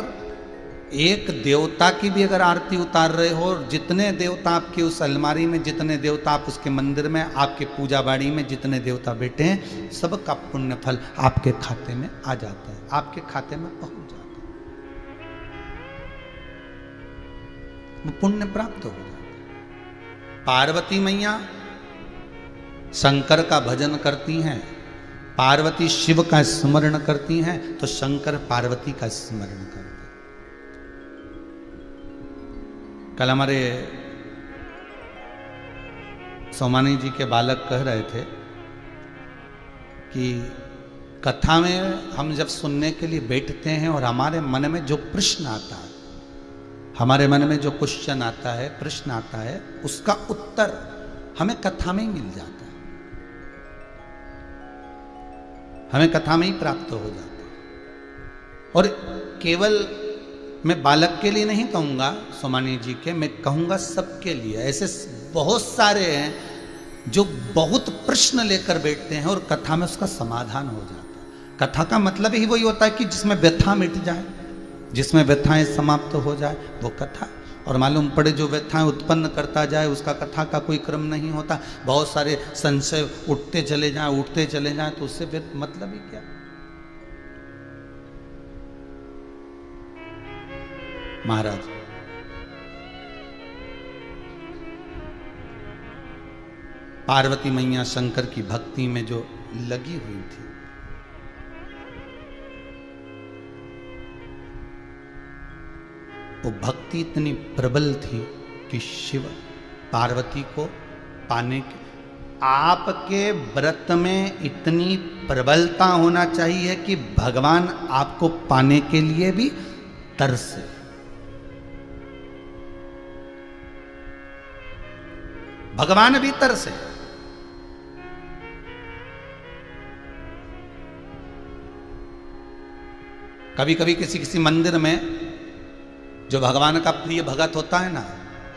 एक देवता की भी अगर आरती उतार रहे हो, और जितने देवता आपके उस अलमारी में, जितने देवता आप उसके मंदिर में, आपके पूजा बाड़ी में जितने देवता बैठे हैं, सबका पुण्य फल आपके खाते में आ जाता है, आपके खाते में पहुंच जाता है, वो पुण्य प्राप्त हो जाता है। पार्वती मैया शंकर का भजन करती हैं, पार्वती शिव का स्मरण करती हैं, तो शंकर पार्वती का स्मरण करते हैं। कल हमारे सोमानी जी के बालक कह रहे थे कि कथा में हम जब सुनने के लिए बैठते हैं और हमारे मन में जो प्रश्न आता है, हमारे मन में जो क्वेश्चन आता है, प्रश्न आता है, उसका उत्तर हमें कथा में ही मिल जाता है, हमें कथा में ही प्राप्त हो जाता है। और केवल मैं बालक के लिए नहीं कहूँगा सोमानी जी के, मैं कहूँगा सबके लिए। ऐसे बहुत सारे हैं जो बहुत प्रश्न लेकर बैठते हैं और कथा में उसका समाधान हो जाता है। कथा का मतलब ही वही होता है कि जिसमें व्यथा मिट जाए, जिसमें व्यथाएं समाप्त हो जाए, वो कथा। और मालूम पड़े जो व्यथाएं उत्पन्न करता जाए उसका कथा का कोई क्रम नहीं होता, बहुत सारे संशय उठते चले जाएं, तो उससे मतलब ही क्या। महाराज, पार्वती मैया शंकर की भक्ति में जो लगी हुई थी, वो भक्ति इतनी प्रबल थी कि शिव पार्वती को पाने के, आपके व्रत में इतनी प्रबलता होना चाहिए कि भगवान आपको पाने के लिए भी तरसे। भगवान भी तरसे। कभी कभी किसी किसी मंदिर में जो भगवान का प्रिय भगत होता है ना,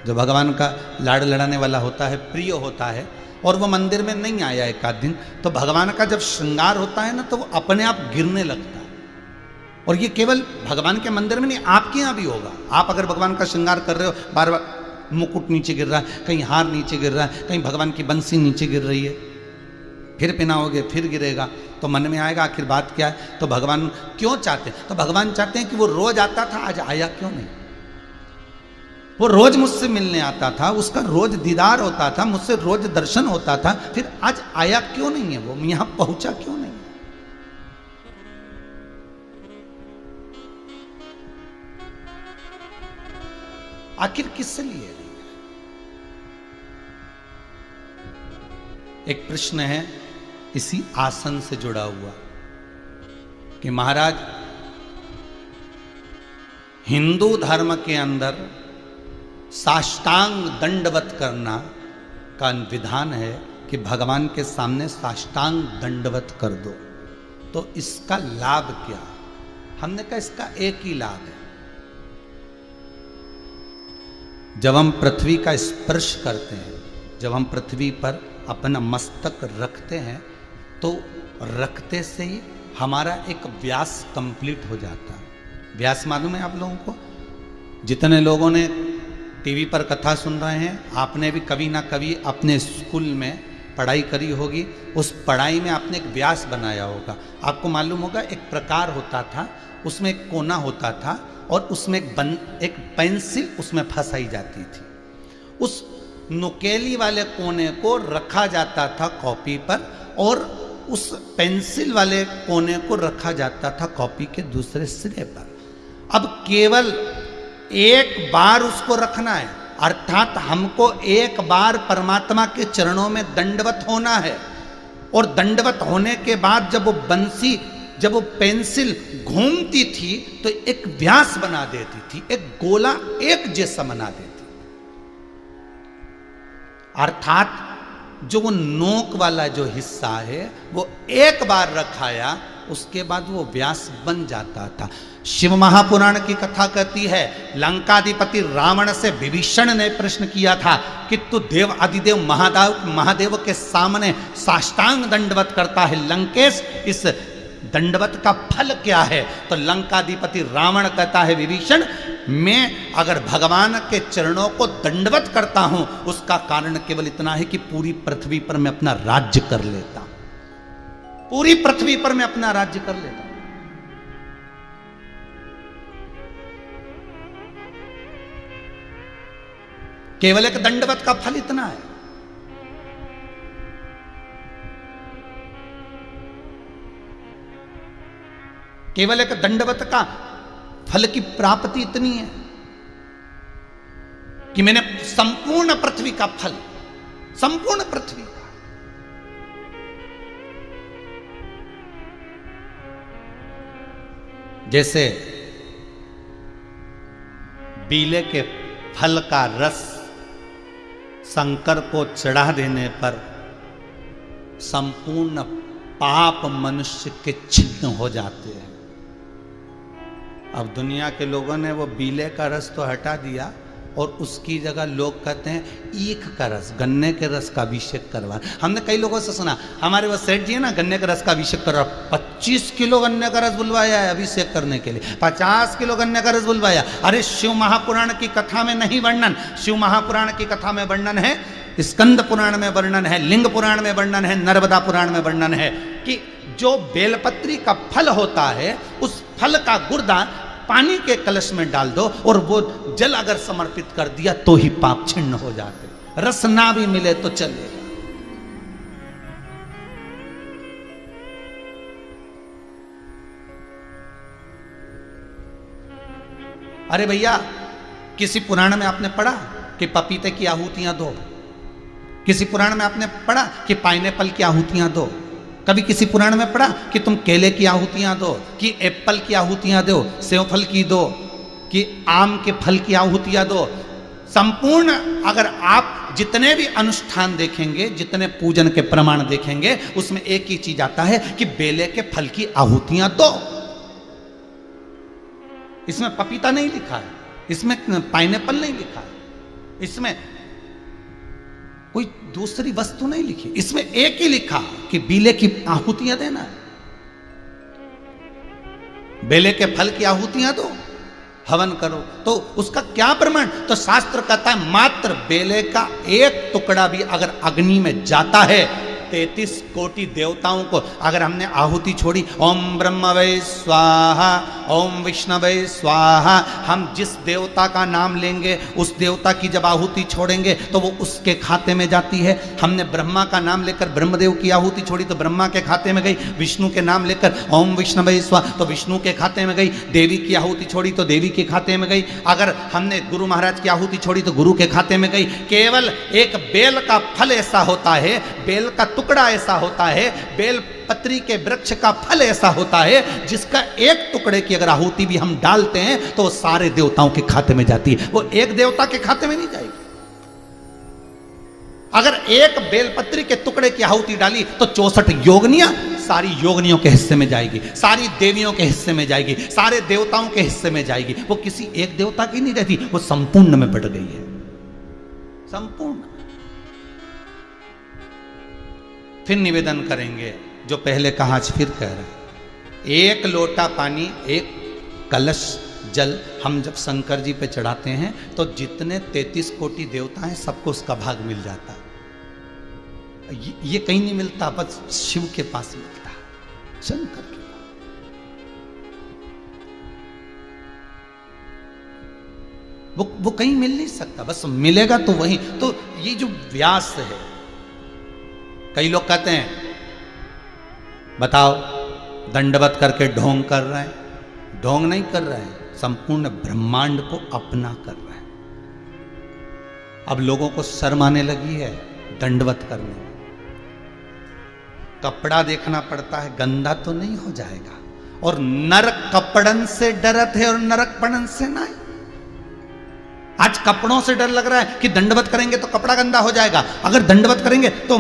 जो भगवान का लाड़ लड़ाने वाला होता है, प्रिय होता है, और वो मंदिर में नहीं आया एक आध दिन, तो भगवान का जब श्रृंगार होता है ना, तो वो अपने आप गिरने लगता है। और ये केवल भगवान के मंदिर में नहीं, आपके यहाँ भी होगा। आप अगर भगवान का श्रृंगार कर रहे हो, बार बार मुकुट नीचे गिर रहा है, कहीं हार नीचे गिर रहा है, कहीं भगवान की बंसी नीचे गिर रही है, फिर पहनाओगे फिर गिरेगा, तो मन में आएगा आखिर बात क्या है। तो भगवान क्यों चाहते हैं? तो भगवान चाहते हैं कि वो रोज आता था, आज आया क्यों नहीं। वो रोज मुझसे मिलने आता था, उसका रोज दीदार होता था, मुझसे रोज दर्शन होता था, फिर आज आया क्यों नहीं है, वो यहां पहुंचा क्यों नहीं। आखिर किससे लिए? एक प्रश्न है इसी आसन से जुड़ा हुआ कि महाराज, हिंदू धर्म के अंदर साष्टांग दंडवत करना का विधान है कि भगवान के सामने साष्टांग दंडवत कर दो। तो इसका लाभ क्या? हमने कहा इसका एक ही लाभ है, जब हम पृथ्वी का स्पर्श करते हैं, जब हम पृथ्वी पर अपना मस्तक रखते हैं, तो रखते से ही हमारा एक व्यास कंप्लीट हो जाता है। व्यास मालूम है आप लोगों को? जितने लोगों ने टीवी पर कथा सुन रहे हैं, आपने भी कभी ना कभी अपने स्कूल में पढ़ाई करी होगी, उस पढ़ाई में आपने एक व्यास बनाया होगा। आपको मालूम होगा एक प्रकार होता था, उसमें एक कोना होता था और उसमें एक पेंसिल उसमें फंसाई जाती थी। उस नुकेली वाले कोने को रखा जाता था कॉपी पर और उस पेंसिल वाले कोने को रखा जाता था कॉपी के दूसरे सिरे पर। अब केवल एक बार उसको रखना है, अर्थात हमको एक बार परमात्मा के चरणों में दंडवत होना है। और दंडवत होने के बाद जब वो पेंसिल घूमती थी तो एक व्यास बना देती थी, एक गोला एक जैसा बना देती। अर्थात जो वो नोक वाला जो हिस्सा है वो एक बार रखाया, उसके बाद वो व्यास बन जाता था। शिव महापुराण की कथा कहती है, लंकाधिपति रावण से विभीषण ने प्रश्न किया था कि तू देव अधिदेव महादेव के सामने साष्टांग दंडवत करता है, लंकेश इस दंडवत का फल क्या है? तो लंकाधिपति रावण कहता है, विभीषण मैं अगर भगवान के चरणों को दंडवत करता हूं उसका कारण केवल इतना है कि पूरी पृथ्वी पर मैं अपना राज्य कर लेता हूं, पूरी पृथ्वी पर मैं अपना राज्य कर लेता हूं। केवल एक दंडवत का फल इतना है। केवल एक दंडवत का फल की प्राप्ति इतनी है कि मैंने संपूर्ण पृथ्वी का फल, संपूर्ण पृथ्वी का, जैसे बीले के फल का रस शंकर को चढ़ा देने पर संपूर्ण पाप मनुष्य के छिन्न हो जाते हैं। अब दुनिया के लोगों ने वो बीले का रस तो हटा दिया और उसकी जगह लोग कहते हैं ईख का रस, गन्ने के रस का अभिषेक करवा। हमने कई लोगों से सुना, हमारे वो सेठ जी है ना, गन्ने के रस का अभिषेक कर रहा, 25 किलो गन्ने का रस बुलवाया है अभिषेक करने के लिए, 50 किलो गन्ने का रस बुलवाया। अरे शिव महापुराण की कथा में नहीं वर्णन, शिव महापुराण की कथा में वर्णन है, स्कंद पुराण में वर्णन है, लिंग पुराण में वर्णन है, नर्मदा पुराण में वर्णन है कि जो बेलपत्री का फल होता है उस फल का गुर्दा पानी के कलश में डाल दो और वो जल अगर समर्पित कर दिया तो ही पाप छिन्न हो जाते, रस ना भी मिले तो चलेगा। अरे भैया, किसी पुराण में आपने पढ़ा कि पपीते की आहुतियां दो, किसी पुराण में आपने पढ़ा कि पाइनएप्पल की आहुतियां दो, कभी किसी पुराण में पढ़ा कि तुम केले की आहुतियां दो, कि एप्पल की आहुतियां दो, सेव फल की दो, कि आम के फल की आहुतियां दो। संपूर्ण अगर आप जितने भी अनुष्ठान देखेंगे, जितने पूजन के प्रमाण देखेंगे, उसमें एक ही चीज आता है कि बेले के फल की आहुतियां दो। इसमें पपीता नहीं लिखा है, इसमें पाइनएप्पल नहीं लिखा है, इसमें कोई दूसरी वस्तु नहीं लिखी, इसमें एक ही लिखा कि बेले की आहुतियां देना है, बेले के फल की आहुतियां दो, हवन करो। तो उसका क्या प्रमाण? तो शास्त्र कहता है मात्र बेले का एक टुकड़ा भी अगर अग्नि में जाता है, 33 कोटि देवताओं को अगर हमने आहुति छोड़ी, ओम ब्रह्मवे स्वाहा, ओम विष्णवे स्वाहा, हम जिस देवता का नाम लेंगे उस देवता की जब आहुति छोड़ेंगे तो वो उसके खाते में जाती है। हमने ब्रह्मा का नाम लेकर ब्रह्मदेव की आहुति छोड़ी तो ब्रह्मा के खाते में गई, विष्णु के नाम लेकर ओम विष्णवे स्वाहा तो विष्णु के खाते में गई, देवी की आहुति छोड़ी तो देवी के खाते में गई, अगर हमने गुरु महाराज की आहुति छोड़ी तो गुरु के खाते में गई। केवल एक बेल का फल ऐसा होता है, बेल का टुकड़ा ऐसा होता है, बेल पत्री के वृक्ष का फल ऐसा होता है जिसका एक टुकड़े की अगर आहुति भी हम डालते हैं तो वो सारे देवताओं के खाते में जाती है, वो एक देवता के खाते में नहीं जाएगी। अगर एक बेलपत्री के टुकड़े की आहुति डाली तो 64 योगनियां सारी योगनियों के हिस्से में जाएगी, सारी देवियों के हिस्से में जाएगी, सारे देवताओं के हिस्से में जाएगी। वो किसी एक देवता की नहीं रहती, वो संपूर्ण में बढ़ गई है, संपूर्ण। फिर निवेदन करेंगे, जो पहले कहा आज फिर कह रहे हैं, एक लोटा पानी, एक कलश जल हम जब शंकर जी पे चढ़ाते हैं तो जितने 33 कोटि देवता हैं सबको उसका भाग मिल जाता है। ये कहीं नहीं मिलता, बस शिव के पास मिलता है, शंकर के पास। वो कहीं मिल नहीं सकता, बस मिलेगा तो वही। तो ये जो व्यास है, कई लोग कहते हैं बताओ दंडवत करके ढोंग कर रहे हैं। ढोंग नहीं कर रहे हैं, संपूर्ण ब्रह्मांड को अपना कर रहे हैं। अब लोगों को शर्म आने लगी है दंडवत करने में। कपड़ा देखना पड़ता है, गंदा तो नहीं हो जाएगा। और नरक कपड़न से डरत है और नरक पड़न से नहीं। आज कपड़ों से डर लग रहा है कि दंडवत करेंगे तो कपड़ा गंदा हो जाएगा, अगर दंडवत करेंगे तो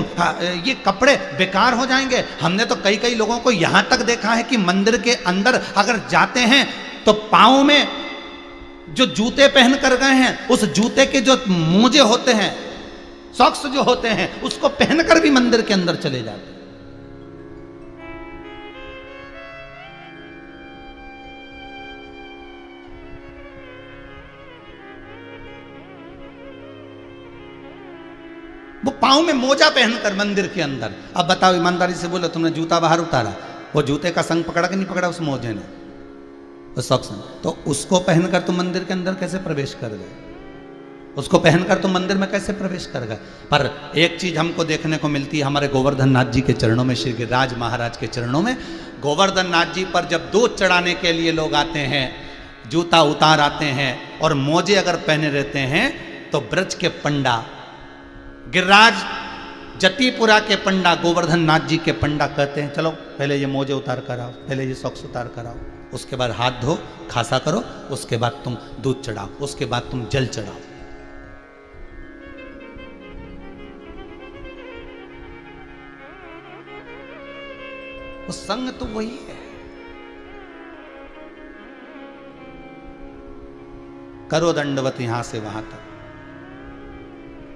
ये कपड़े बेकार हो जाएंगे। हमने तो कई कई लोगों को यहां तक देखा है कि मंदिर के अंदर अगर जाते हैं तो पांव में जो जूते पहन कर गए हैं, उस जूते के जो मोजे होते हैं, सॉक्स जो होते हैं, उसको पहनकर भी मंदिर के अंदर चले जाते हैं। वो पांव में मोजा पहनकर मंदिर के अंदर। अब बताओ ईमानदारी से बोलो, तुमने जूता बाहर उतारा, वो जूते का संग पकड़ा कि नहीं पकड़ा उस मोजे ने, उस सॉक्स ने, तो उसको पहनकर तुम मंदिर के अंदर कैसे प्रवेश कर गए? उसको पहनकर तुम मंदिर में कैसे प्रवेश कर गए? पर एक चीज हमको देखने को मिलती है हमारे गोवर्धन नाथ जी के चरणों में, श्री गिरिराज महाराज के चरणों में। गोवर्धन नाथ जी पर जब दूध चढ़ाने के लिए लोग आते हैं, जूता उतार आते हैं और मोजे अगर पहने रहते हैं, तो ब्रज के पंडा, गिरिराज जतीपुरा के पंडा, गोवर्धन नाथ जी के पंडा कहते हैं चलो पहले ये मोजे उतार कर आओ, पहले ये सॉक्स उतार कर आओ, उसके बाद हाथ धो, खासा करो, उसके बाद तुम दूध चढ़ाओ, उसके बाद तुम जल चढ़ाओ। वो संग तो वही है। करो दंडवत यहां से वहां तक,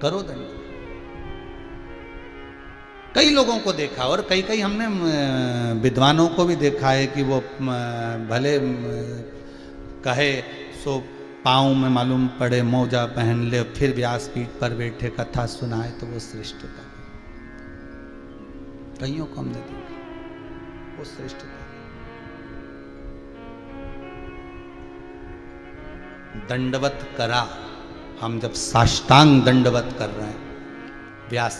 करो दंडवत। कई लोगों को देखा और कई कई हमने विद्वानों को भी देखा है कि वो भले कहे सो पाँव में मालूम पड़े मोजा पहन ले, फिर व्यासपीठ पर बैठे कथा सुनाए तो वो श्रेष्ठ था। कईयों को हमने देखा, वो श्रेष्ठ था। दंडवत करा, हम जब साष्टांग दंडवत कर रहे हैं, व्यास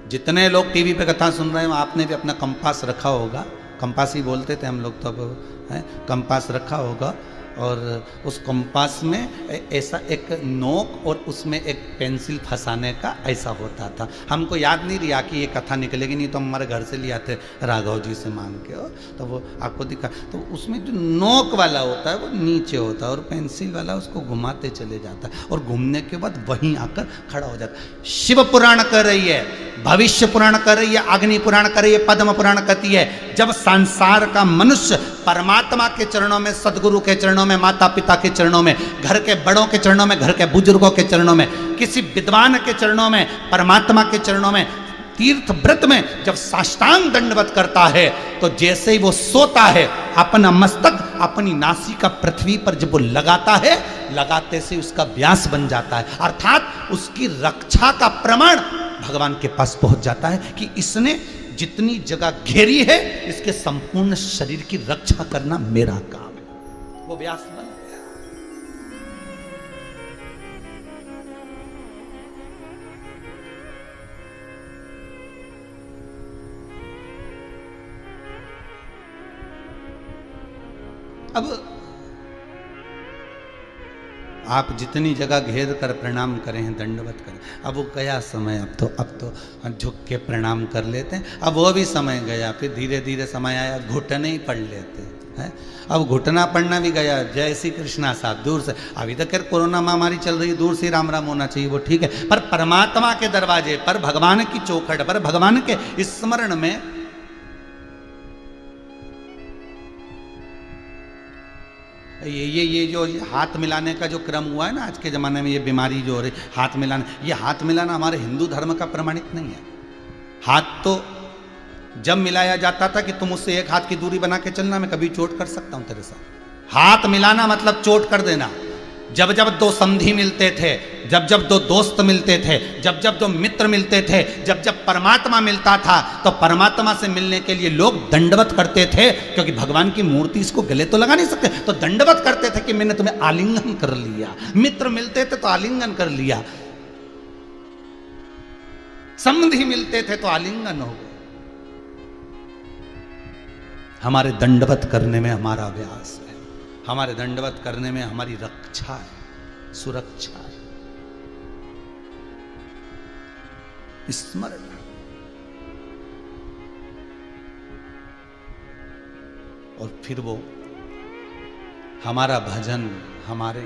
जितने लोग टीवी पे कथा सुन रहे हैं, आपने भी अपना कंपास रखा होगा, कंपास ही बोलते थे हम लोग तो, अब है कंपास रखा होगा, और उस कंपास में ऐसा एक नोक और उसमें एक पेंसिल फंसाने का ऐसा होता था। हमको याद नहीं रहा कि ये कथा निकलेगी, नहीं तो हमारे घर से ले आते राघव जी से मांग के, तो वो आपको दिखा। तो उसमें जो नोक वाला होता है वो नीचे होता है और पेंसिल वाला उसको घुमाते चले जाता है, और घूमने के बाद वहीं आकर खड़ा हो जाता है। शिव पुराण कर रही है, भविष्य पुराण कर रही है, अग्नि पुराण कर रही है, पद्म पुराण करती है। जब संसार का मनुष्य परमात्मा के चरणों में, सदगुरु के चरणों में, माता पिता के चरणों में, घर के बड़ों के चरणों में, घर के बुजुर्गों के चरणों में, किसी विद्वान के चरणों में, परमात्मा के चरणों में, तीर्थ व्रत में जब साष्टांग दंडवत करता है, तो जैसे ही वो सोता है, अपना मस्तक अपनी नासिका पृथ्वी पर जब वो लगाता है, लगाते से उसका व्यास बन जाता है, अर्थात उसकी रक्षा का प्रमाण भगवान के पास पहुंच जाता है कि इसने जितनी जगह घेरी है, इसके संपूर्ण शरीर की रक्षा करना मेरा काम है। वो व्यास बन गया। अब आप जितनी जगह घेर कर प्रणाम करें हैं, दंडवत करें, अब वो गया समय, अब तो झुक के प्रणाम कर लेते हैं। अब वो भी समय गया, फिर धीरे धीरे समय आया घुटने ही पढ़ लेते हैं। अब घुटना पढ़ना भी गया, जय श्री कृष्णा साहब दूर से। अभी तक खैर कोरोना महामारी चल रही है, दूर से राम राम होना चाहिए, वो ठीक है, पर परमात्मा के दरवाजे पर, भगवान की चौखट पर, भगवान के स्मरण में ये जो हाथ मिलाने का जो क्रम हुआ है ना आज के ज़माने में, ये बीमारी जो हो रही हाथ मिलाना, ये हाथ मिलाना हमारे हिंदू धर्म का प्रमाणित नहीं है। हाथ तो जब मिलाया जाता था कि तुम उससे एक हाथ की दूरी बना के चलना, मैं कभी चोट कर सकता हूँ तेरे साथ, हाथ मिलाना मतलब चोट कर देना। जब जब दो संधि मिलते थे, जब जब दो दोस्त मिलते थे, जब जब दो मित्र मिलते थे, जब जब परमात्मा मिलता था, तो परमात्मा से मिलने के लिए लोग दंडवत करते थे, क्योंकि भगवान की मूर्ति इसको गले तो लगा नहीं सकते, तो दंडवत करते थे कि मैंने तुम्हें आलिंगन कर लिया। मित्र मिलते थे तो आलिंगन कर लिया, संधि मिलते थे तो आलिंगन हो गए। हमारे दंडवत करने में हमारा अभ्यास है, हमारे दंडवत करने में हमारी रक्षा है, सुरक्षा है, स्मरण। और फिर वो हमारा भजन, हमारे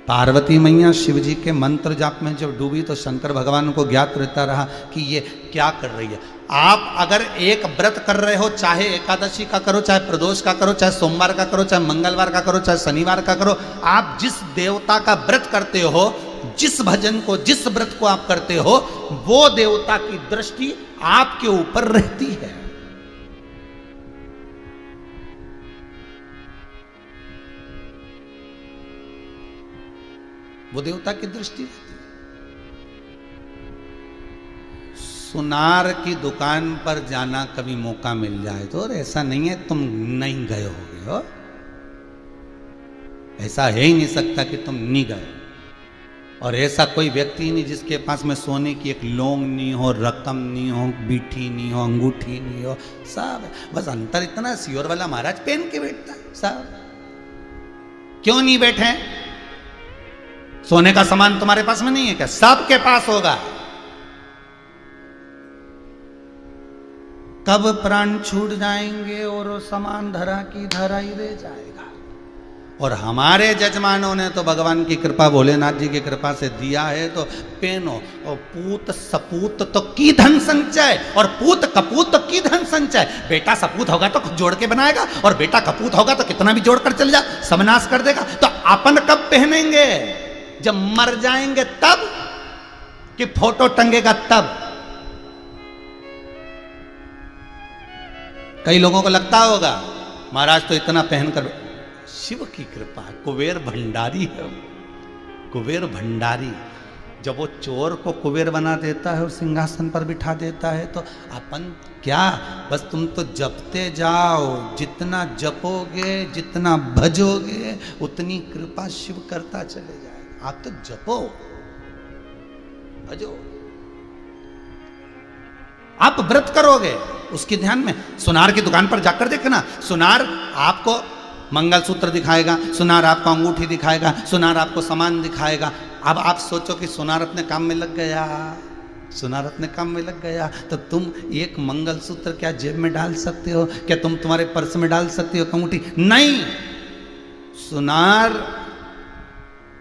पार्वती मैया शिव जी के मंत्र जाप में जब डूबी तो शंकर भगवान को ज्ञात रहता रहा कि ये क्या कर रही है। आप अगर एक व्रत कर रहे हो, चाहे एकादशी का करो, चाहे प्रदोष का करो, चाहे सोमवार का करो, चाहे मंगलवार का करो, चाहे शनिवार का करो, आप जिस देवता का व्रत करते हो, जिस भजन को, जिस व्रत को आप करते हो, वो देवता की दृष्टि आपके ऊपर रहती है। वो देवता की दृष्टि रहती है। सुनार की दुकान पर जाना कभी मौका मिल जाए तो, और ऐसा नहीं है तुम नहीं गए होगे हो, ऐसा है ही नहीं सकता कि तुम नहीं गए। और ऐसा कोई व्यक्ति नहीं जिसके पास में सोने की एक लौंग नहीं हो, रकम नहीं हो, बीठी नहीं हो, अंगूठी नहीं हो, सब है। बस अंतर इतना, सियोर वाला महाराज पहन के बैठता है सब। क्यों नहीं बैठे? सोने का सामान तुम्हारे पास में नहीं है क्या? सबके पास होगा। कब प्राण छूट जाएंगे और वो सामान धरा की धरा ही रह जाएगा। और हमारे जजमानों ने तो भगवान की कृपा, भोलेनाथ जी की कृपा से दिया है तो पहनो। और पूत सपूत तो की धन संचय, और पूत कपूत तो की धन संचय। बेटा सपूत होगा तो जोड़ के बनाएगा, और बेटा कपूत होगा तो कितना भी जोड़ कर चल जा, सबनाश कर देगा। तो अपन कब पहनेंगे? जब मर जाएंगे तब, कि फोटो टंगेगा तब? कई लोगों को लगता होगा महाराज तो इतना पहनकर, शिव की कृपा है, कुबेर भंडारी है, कुबेर भंडारी। जब वो चोर को कुबेर बना देता है और सिंहासन पर बिठा देता है, तो अपन क्या, बस तुम तो जपते जाओ, जितना जपोगे, जितना भजोगे, उतनी कृपा शिव करता चले जाए। आप तो जपो, भजो, आप व्रत करोगे उसके ध्यान में। सुनार की दुकान पर जाकर देखना, सुनार आपको मंगलसूत्र दिखाएगा, सुनार आपको अंगूठी दिखाएगा, सुनार आपको सामान दिखाएगा। अब आप सोचो कि सुनार अपने काम में लग गया, सुनार अपने काम में लग गया, तो तुम एक मंगलसूत्र क्या जेब में डाल सकते हो? क्या तुम तुम्हारे पर्स में डाल सकते हो अंगूठी? नहीं। सुनार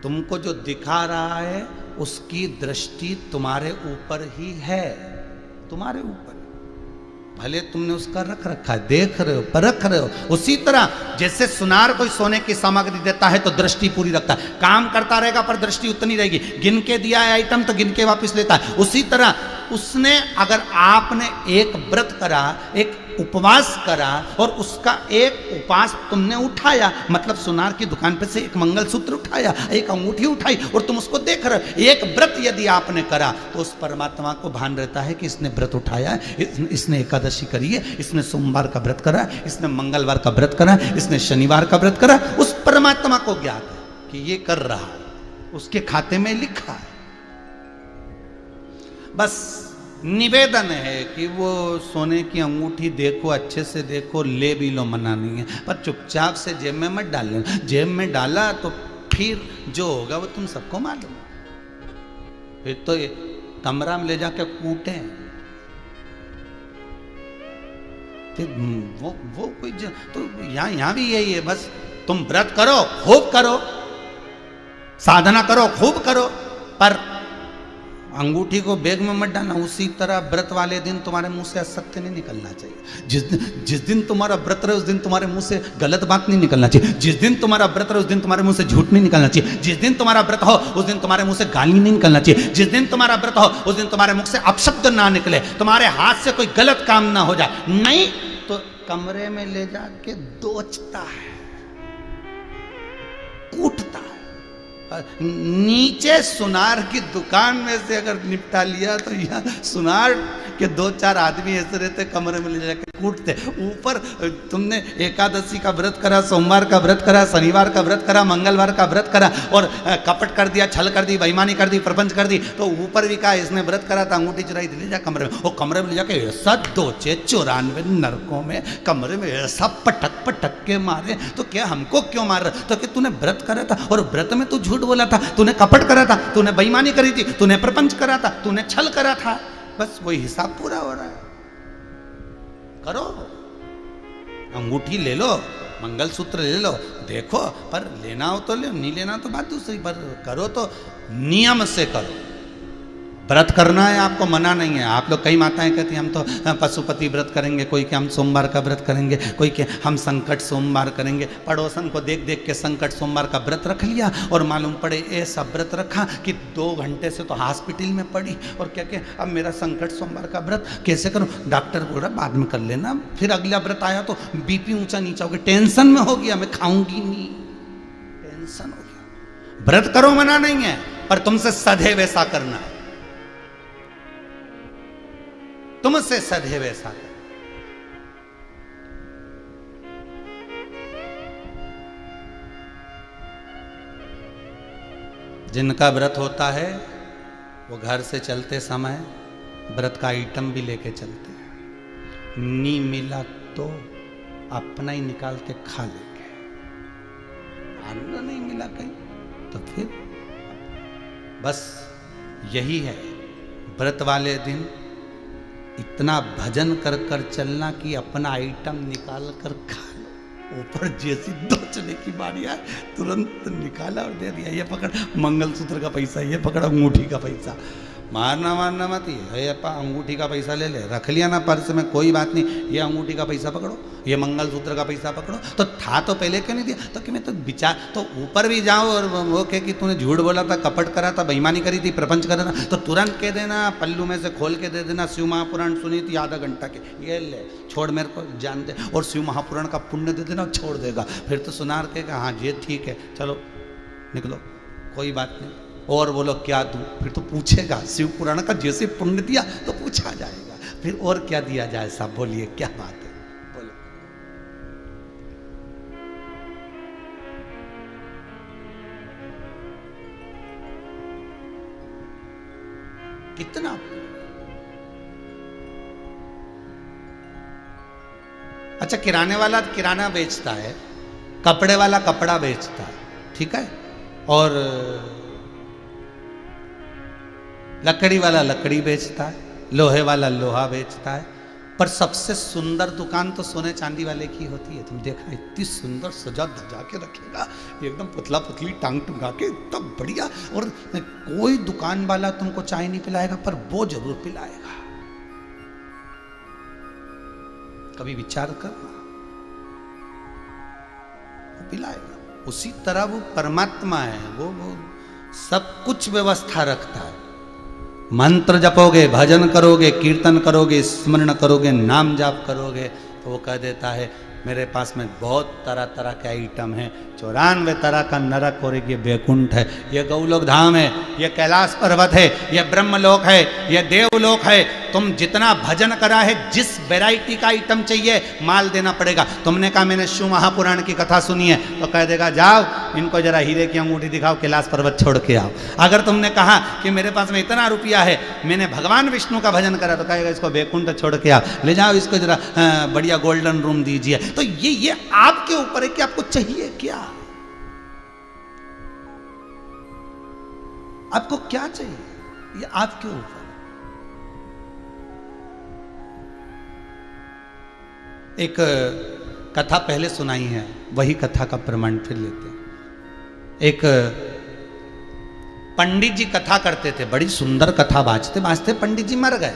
तुमको जो दिखा रहा है उसकी दृष्टि तुम्हारे ऊपर ही है, तुम्हारे ऊपर। भले तुमने उसका रख रखा है, देख रहे हो, परख रहे हो। उसी तरह जैसे सुनार कोई सोने की सामग्री देता है तो दृष्टि पूरी रखता है, काम करता रहेगा पर दृष्टि उतनी रहेगी। गिन के दिया है आइटम तो गिन के वापस लेता है। उसी तरह उसने, अगर आपने एक व्रत करा, एक उपवास करा, और उसका एक उपास तुमने उठाया, मतलब सुनार की दुकान पे से एक मंगलसूत्र उठाया, एक अंगूठी उठाई, और तुम उसको देख रहे हो। एक व्रत यदि आपने करा तो उस परमात्मा को भान रहता है कि इसने व्रत उठाया है, इसने एकादशी करी है, इसने सोमवार का व्रत करा, इसने मंगलवार का व्रत करा, इसने शनिवार का व्रत करा। उस परमात्मा को ज्ञात है कि ये कर रहा है, उसके खाते में लिखा है। बस निवेदन है कि वो सोने की अंगूठी देखो, अच्छे से देखो, ले भी लो, मना नहीं है, पर चुपचाप से जेब में मत डाल लेना। जेब में डाला तो फिर जो होगा वो तुम सबको मालूम, फिर तो ये कमरा में ले जाके कूटे, फिर वो कोई तो यहाँ भी यही है। बस तुम व्रत करो, खूब करो, साधना करो, खूब करो, पर अंगूठी को बैग में मत डालना। उसी तरह व्रत वाले दिन तुम्हारे मुंह से असत्य नहीं निकलना चाहिए। जिस दिन तुम्हारा व्रत रहे उस दिन तुम्हारे मुंह से गलत बात नहीं निकलना चाहिए। जिस दिन तुम्हारा व्रत रहे उस दिन तुम्हारे मुंह से झूठ नहीं निकलना चाहिए। जिस दिन तुम्हारा व्रत हो उस दिन तुम्हारे मुंह से गाली नहीं निकलना चाहिए। जिस दिन तुम्हारा व्रत हो उस दिन तुम्हारे मुख से अपशब्द ना निकले, तुम्हारे हाथ से कोई गलत काम ना हो जाए। नहीं तो कमरे में ले जाके दोचता है, कूटता है। नीचे सुनार की दुकान में से अगर निपटा लिया तो यहाँ सुनार के 2-4 आदमी ऐसे रहते कमरे में ले जाके कूटते। ऊपर तुमने एकादशी का व्रत करा, सोमवार का व्रत करा, शनिवार का व्रत करा, मंगलवार का व्रत करा और कपट कर दिया, छल कर दी, बेईमानी कर दी, प्रपंच कर दी, तो ऊपर भी कहा इसने व्रत करा था, अंगूठी चुराई थी, ले जा कमरे में। वो कमरे में ले जाके ऐसा 294 नरकों में कमरे में ऐसा पटक पटक के मारे। तो क्या हमको क्यों मार रहा? तो कि तूने व्रत करा था और व्रत में तू झूठ बोला था, तूने कपट करा था, तूने बेईमानी करी थी, तूने प्रपंच करा था, तूने छल करा था। बस वही हिसाब पूरा हो रहा है। करो, अंगूठी ले लो, मंगलसूत्र ले लो, देखो, पर लेना हो तो ले, नहीं लेना तो बात दूसरी, पर करो तो नियम से करो। व्रत करना है आपको मना नहीं है। आप लोग, कई माताएं कहती हैं हम तो पशुपति व्रत करेंगे, कोई के हम सोमवार का व्रत करेंगे, कोई के हम संकट सोमवार करेंगे। पड़ोसन को देख देख के संकट सोमवार का व्रत रख लिया और मालूम पड़े ऐसा व्रत रखा कि 2 घंटे से तो हॉस्पिटल में पड़ी और क्या क्या अब मेरा संकट सोमवार का व्रत कैसे करूं? डॉक्टर बोल रहा बाद में कर लेना। फिर अगला व्रत आया तो बीपी ऊंचा नीचा हो गया, टेंशन में हो गया, मैं खाऊंगी नहीं, टेंशन हो गया। व्रत करो मना नहीं है, पर तुमसे सदैव ऐसा करना है, तुमसे सदैव ऐसा कर। जिनका व्रत होता है वो घर से चलते समय व्रत का आइटम भी लेके चलते हैं। नी मिला तो अपना ही निकाल के खा लेंगे, अन्न नहीं मिला कहीं तो फिर बस यही है। व्रत वाले दिन इतना भजन कर कर चलना कि अपना आइटम निकाल कर खा लो। ऊपर जैसी दोचने की बारी आए तुरंत निकाला और दे दिया, ये पकड़ मंगलसूत्र का पैसा, ये पकड़ अंगूठी का पैसा। मारना मारना मत, ये अपा अंगूठी का पैसा ले ले, रख लिया ना पर्स में, कोई बात नहीं, ये अंगूठी का पैसा पकड़ो, ये मंगलसूत्र का पैसा पकड़ो। तो था तो पहले क्यों नहीं दिया? तो कि मैं तो विचार, तो ऊपर भी जाओ और वो कहे कि तूने झूठ बोला था, कपट करा था, बेईमानी करी थी, प्रपंच करा था, तो तुरंत कह देना, पल्लू में से खोल के दे देना, शिव महापुराण सुनी थी आधा घंटा के, ये ले छोड़, मेरे को जान दे, और शिव महापुराण का पुण्य दे देना, छोड़ देगा। फिर तो सुनार के हाँ ये ठीक है, चलो निकलो, कोई बात नहीं, और बोलो क्या दूं? फिर तो पूछेगा, शिव पुराण का जैसे पुण्य दिया तो पूछा जाएगा, फिर और क्या दिया जाए साहब, बोलिए क्या बात है, बोलो। कितना अच्छा, किराने वाला किराना बेचता है, कपड़े वाला कपड़ा बेचता है, ठीक है, और लकड़ी वाला लकड़ी बेचता है, लोहे वाला लोहा बेचता है, पर सबसे सुंदर दुकान तो सोने चांदी वाले की होती है। तुम देखा, इतनी सुंदर सजा धजा के रखेगा, एकदम पुतला पुतली टांग टुंगा के, एकदम बढ़िया। और कोई दुकान वाला तुमको चाय नहीं पिलाएगा, पर वो जरूर पिलाएगा। कभी विचार करना, वो पिलाएगा। उसी तरह वो परमात्मा है, वो सब कुछ व्यवस्था रखता है। मंत्र जपोगे, भजन करोगे, कीर्तन करोगे, स्मरण करोगे, नाम जाप करोगे, तो वो कह देता है मेरे पास में बहुत तरह तरह के आइटम हैं, 94 तरह का नरक और ये बैकुंठ है, ये गौलोक धाम है, ये कैलाश पर्वत है, ये ब्रह्मलोक है, ये देवलोक है। तुम जितना भजन करा है, जिस वैरायटी का आइटम चाहिए माल देना पड़ेगा। तुमने कहा मैंने शिव महापुराण की कथा सुनी है, तो कह देगा जाओ इनको जरा हीरे की अंगूठी दिखाओ, कैलाश पर्वत छोड़ के आओ। अगर तुमने कहा कि मेरे पास में इतना रुपया है, मैंने भगवान विष्णु का भजन करा, तो कहेगा इसको बैकुंठ छोड़ के आओ, ले जाओ इसको जरा बढ़िया गोल्डन रूम दीजिए। तो ये आपके ऊपर है कि आपको चाहिए क्या, आपको क्या चाहिए, ये आपके ऊपर। एक कथा पहले सुनाई है, वही कथा का प्रमाण फिर लेते हैं। एक पंडित जी कथा करते थे, बड़ी सुंदर कथा बाजते बाजते पंडित जी मर गए,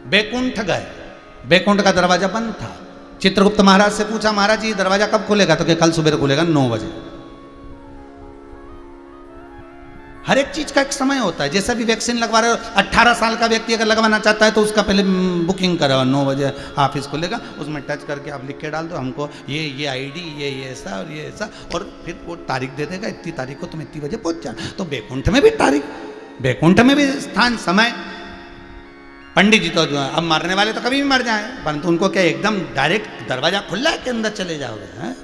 बैकुंठ गए। बैकुंठ का दरवाजा बंद था। चित्रगुप्त महाराज से पूछा, महाराज जी दरवाजा कब खुलेगा? तो कि कल सुबह खुलेगा 9 बजे। हर एक चीज का एक समय होता है। जैसा भी वैक्सीन लगवा रहे हो, 18 साल का व्यक्ति अगर लगवाना चाहता है तो उसका पहले बुकिंग कराओ, 9 बजे ऑफिस खुलेगा, उसमें टच करके आप लिख के डाल दो हमको ये आईडी, ये ऐसा और ये ऐसा, और फिर वो तारीख दे देगा, इतनी तारीख को तुम इतनी बजे पहुंच जाना। तो बैकुंठ में भी तारीख, बैकुंठ में भी स्थान, समय। पंडित जी तो अब मरने वाले तो कभी भी मर जाए, परंतु उनको क्या एकदम डायरेक्ट दरवाजा खुला है कि अंदर चले जाओगे? हैं,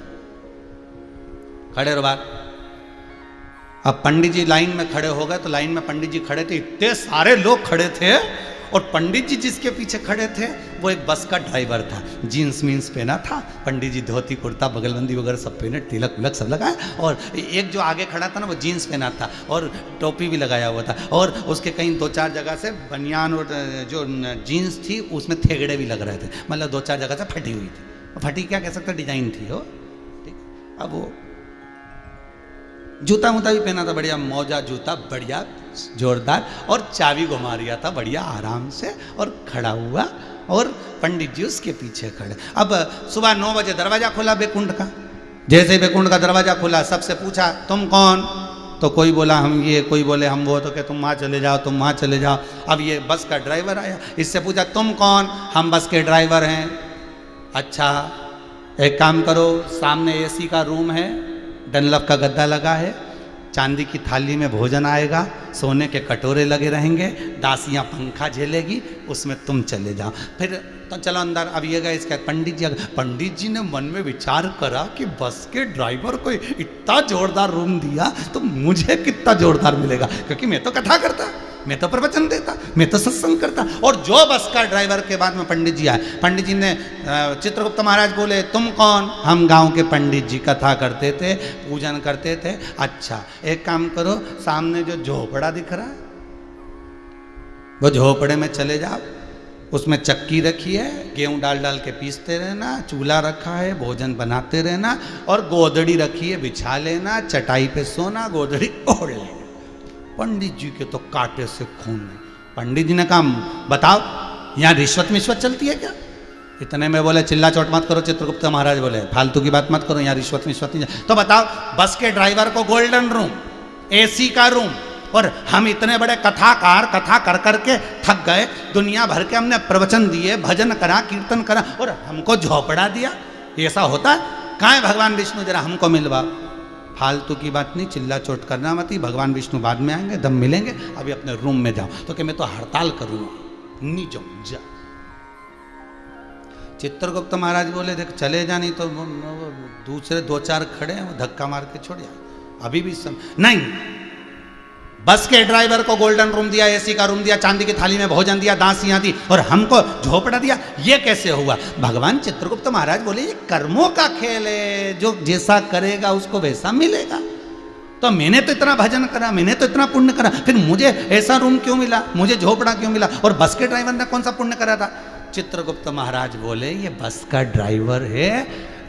खड़े रहो बात। अब पंडित जी लाइन में खड़े हो गए, तो लाइन में पंडित जी खड़े थे, इतने सारे लोग खड़े थे, और पंडित जी जिसके पीछे खड़े थे वो एक बस का ड्राइवर था। जीन्स मीन्स पहना था, पंडित जी धोती कुर्ता बगलबंदी वगैरह सब पहने, तिलक विलक सब लगाए, और एक जो आगे खड़ा था ना वो जीन्स पहना था और टोपी भी लगाया हुआ था, और उसके कहीं 2-4 जगह से बनियान और जो जीन्स थी उसमें थेगड़े भी लग रहे थे, मतलब 2-4 जगह से फटी हुई थी। फटी क्या कह सकते, डिजाइन थी वो, ठीक। अब वो जूता वूता भी पहना था, बढ़िया मौजा जूता, बढ़िया जोरदार, और चाबी घुमा रिया था बढ़िया आराम से, और खड़ा हुआ, और पंडित जी उसके पीछे खड़े। अब सुबह 9 बजे दरवाजा खुला बैकुंठ का। जैसे बैकुंठ का दरवाजा खुला, सबसे पूछा तुम कौन? तो कोई बोला हम ये, कोई बोले हम वो, तो क्या तुम वहाँ चले जाओ, तुम वहाँ चले जाओ। अब ये बस का ड्राइवर आया, इससे पूछा तुम कौन? हम बस के ड्राइवर हैं। अच्छा एक काम करो, सामने एसी का रूम है, डनलप का गद्दा लगा है, चांदी की थाली में भोजन आएगा, सोने के कटोरे लगे रहेंगे, दासियां पंखा झेलेगी, उसमें तुम चले जाओ। फिर तो चलो अंदर। अब ये गए इसके पंडित जी ने मन में विचार करा कि बस के ड्राइवर को इतना जोरदार रूम दिया तो मुझे कितना जोरदार मिलेगा, क्योंकि मैं तो कथा करता, मैं तो प्रवचन देता, मैं तो सत्संग करता। और जो बस का ड्राइवर के बाद में पंडित जी आए, पंडित जी ने चित्रगुप्त महाराज बोले तुम कौन? हम गांव के पंडित जी, कथा करते थे, पूजन करते थे। अच्छा एक काम करो, सामने जो झोपड़ा दिख रहा है वो झोपड़े में चले जाओ, उसमें चक्की रखी है, गेहूं डाल डाल के पीसते रहना, चूल्हा रखा है, भोजन बनाते रहना, और गोदड़ी रखी है, बिछा लेना, चटाई पे सोना, गोदड़ी ओढ़ लेना। पंडित जी के तो कांटे से खून में। पंडित जी ने कहा बताओ यहाँ रिश्वत मिश्वत चलती है क्या? इतने में बोले चिल्ला चोट मत करो, चित्रगुप्त महाराज बोले फालतू की बात मत करो, यहाँ रिश्वत मिश्वत नहीं। तो बताओ, बस के ड्राइवर को गोल्डन रूम, एसी का रूम, और हम इतने बड़े कथाकार कथा कर करके थक गए, दुनिया भर के हमने प्रवचन दिए, भजन करा, कीर्तन करा, और हमको झोपड़ा दिया? ऐसा होता है? कहाँ है भगवान विष्णु, जरा हमको मिलवा। फालतू की बात नहीं, चिल्ला चोट करना मत ही, भगवान विष्णु बाद में आएंगे, दम मिलेंगे, अभी अपने रूम में जाओ। तो कि मैं तो हड़ताल करूँगा, नहीं जाऊँ, जा। चित्रगुप्त महाराज बोले देख चले जा, नहीं तो दूसरे 2-4 खड़े हैं, वो धक्का मार के छोड़ जा। अभी भी नहीं, बस के ड्राइवर को गोल्डन रूम दिया, एसी का रूम दिया, चांदी की थाली में भोजन दिया, दासियां दी, और हमको झोपड़ा दिया, ये कैसे हुआ? भगवान चित्रगुप्त महाराज बोले ये कर्मों का खेल है, जो जैसा करेगा उसको वैसा मिलेगा। तो मैंने तो इतना भजन करा, मैंने तो इतना पुण्य करा, फिर मुझे ऐसा रूम क्यों मिला, मुझे झोपड़ा क्यों मिला? और बस के ड्राइवर ने कौन सा पुण्य करा था? चित्रगुप्त महाराज बोले ये बस का ड्राइवर है,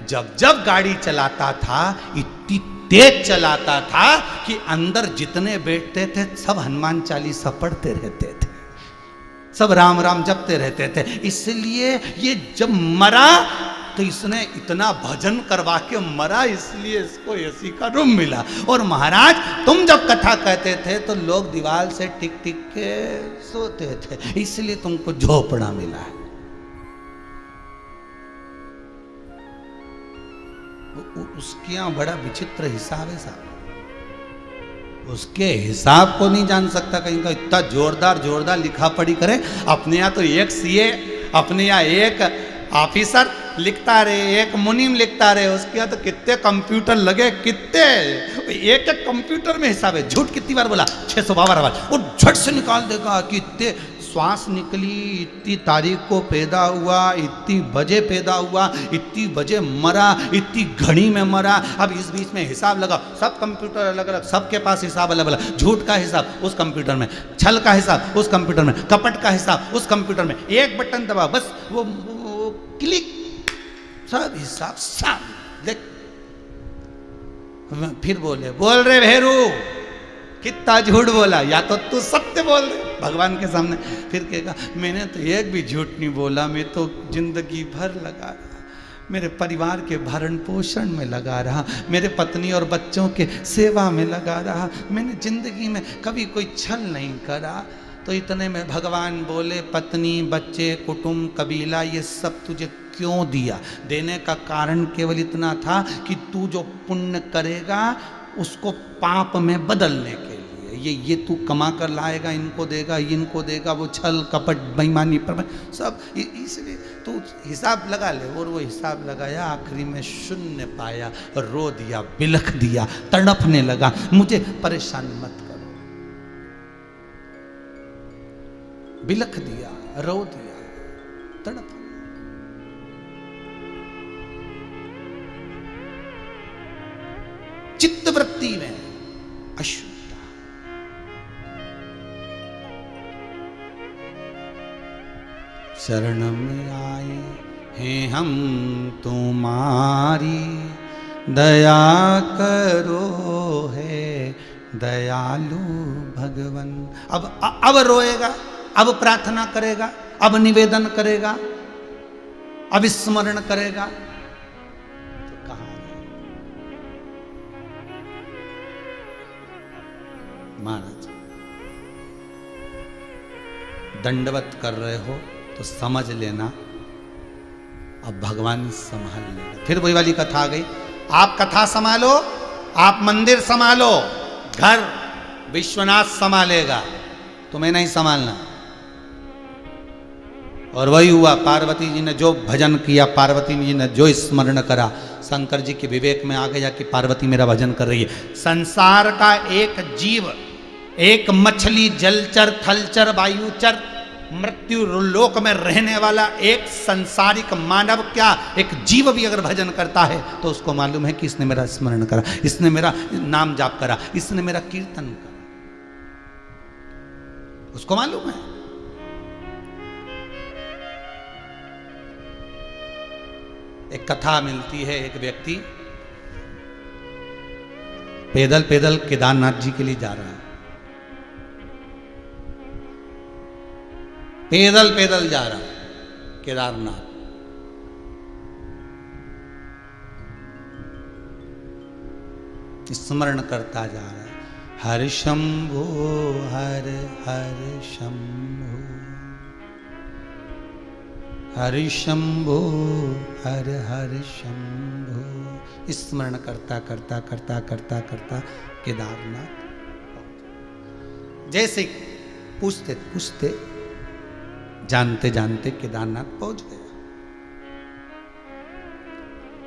जब जब गाड़ी चलाता था इतनी तेज चलाता था कि अंदर जितने बैठते थे सब हनुमान चालीसा पढ़ते रहते थे, सब राम राम जपते रहते थे। इसलिए ये जब मरा तो इसने इतना भजन करवा के मरा, इसलिए इसको एसी का रूम मिला। और महाराज तुम जब कथा कहते थे तो लोग दीवार से टिक टिक के सोते थे, इसलिए तुमको झोपड़ा मिला है। उसके यहाँ बड़ा विचित्र हिसाब है साहब, उसके हिसाब को नहीं जान सकता कहीं का। इतना जोरदार जोरदार लिखा पढ़ी करे, अपने यहाँ तो एक सीए, अपने यहाँ एक ऑफिसर लिखता रहे, एक मुनीम लिखता रहे, उसके यहाँ तो कितने कंप्यूटर लगे, कितने एक एक कंप्यूटर में हिसाब है। झूठ कितनी बार बोला? 652 बार। वो झट से निकाल देगा कि इतने श्वास निकली, इतनी तारीख को पैदा हुआ, इतनी बजे पैदा हुआ, इतनी बजे मरा, इतनी घड़ी में मरा। अब इस बीच में हिसाब लगा, सब कंप्यूटर अलग अलग, सबके पास हिसाब अलग अलग। झूठ का हिसाब उस कंप्यूटर में, छल का हिसाब उस कंप्यूटर में, कपट का हिसाब उस कंप्यूटर में। एक बटन दबा बस वो क्लिक, सब हिसाब सब देख। फिर बोल रहे भेरू कितना झूठ बोला, या तो तू सत्य बोल रहे भगवान के सामने। फिर कहेगा मैंने तो एक भी झूठ नहीं बोला, मैं तो जिंदगी भर लगा रहा, मेरे परिवार के भरण पोषण में लगा रहा, मेरे पत्नी और बच्चों के सेवा में लगा रहा, मैंने जिंदगी में कभी कोई छल नहीं करा। तो इतने में भगवान बोले, पत्नी, बच्चे, कुटुंब, कबीला, ये सब तुझे क्यों दिया? देने का कारण केवल इतना था कि तू जो पुण्य करेगा उसको पाप में बदलने के लिए, ये तू कमा कर लाएगा, इनको देगा, वो छल कपट बेईमानी पर सब, इसलिए तो हिसाब लगा ले। और वो हिसाब लगाया, आखिरी में शून्य पाया, रो दिया, बिलख दिया, तड़पने लगा, मुझे परेशान मत करो। बिलख दिया, रो दिया, तड़प। चित्तवृत्ति में अशुद्धता। शरण में आए हैं हम तुम्हारी, दया करो है दयालु भगवन। अब रोएगा, अब प्रार्थना करेगा, अब निवेदन करेगा, अब स्मरण करेगा, तो कहां महाराज दंडवत कर रहे हो तो समझ लेना अब भगवान संभाल लेगा। फिर वही वाली कथा आ गई, आप कथा संभालो, आप मंदिर संभालो, घर विश्वनाथ संभालेगा, तुम्हें नहीं संभालना। और वही हुआ, पार्वती जी ने जो भजन किया, पार्वती जी ने जो स्मरण करा, शंकर जी के विवेक में आ गया कि पार्वती मेरा भजन कर रही है। संसार का एक जीव, एक मछली, जलचर, थलचर, वायुचर, मृत्यु लोक में रहने वाला एक संसारिक मानव, क्या एक जीव भी अगर भजन करता है तो उसको मालूम है कि इसने मेरा स्मरण करा, इसने मेरा नाम जाप करा, इसने मेरा कीर्तन करा, उसको मालूम है। एक कथा मिलती है, एक व्यक्ति पैदल पैदल केदारनाथ जी के लिए जा रहा है, पैदल पैदल जा रहा है केदारनाथ। स्मरण करता जा रहा है, हर शंभो हर हर शंभो, हर शंभो हर हर शंभो। स्मरण करता करता करता करता करता केदारनाथ, जैसे पूछते पूछते जानते जानते केदारनाथ पहुंच गया।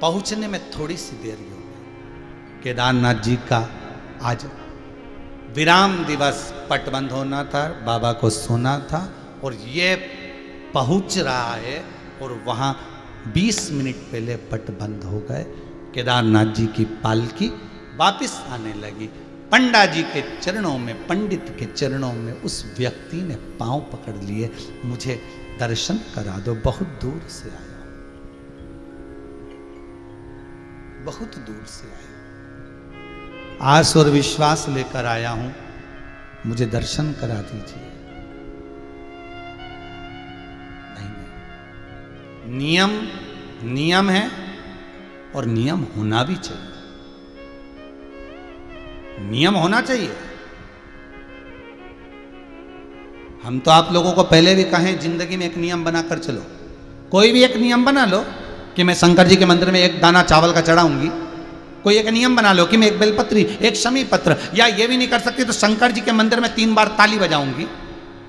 पहुंचने में थोड़ी सी देर हो गई। केदारनाथ जी का आज विराम दिवस, पटबंद होना था, बाबा को सोना था, और ये पहुंच रहा है और वहां 20 मिनट पहले पट बंद हो गए। केदारनाथ जी की पालकी वापस आने लगी। पंडा जी के चरणों में, पंडित के चरणों में उस व्यक्ति ने पांव पकड़ लिए, मुझे दर्शन करा दो, बहुत दूर से आया, बहुत दूर से आया, आस और विश्वास लेकर आया हूं, मुझे दर्शन करा दीजिए। नहीं, नियम है और नियम होना भी चाहिए, नियम होना चाहिए। हम तो आप लोगों को पहले भी कहें, जिंदगी में एक नियम बनाकर चलो, कोई भी एक नियम बना लो कि मैं शंकर जी के मंदिर में एक दाना चावल का चढ़ाऊंगी। कोई एक नियम बना लो कि मैं एक बेलपत्री, एक शमी पत्र, या ये भी नहीं कर सकती तो शंकर जी के मंदिर में 3 बार ताली बजाऊंगी,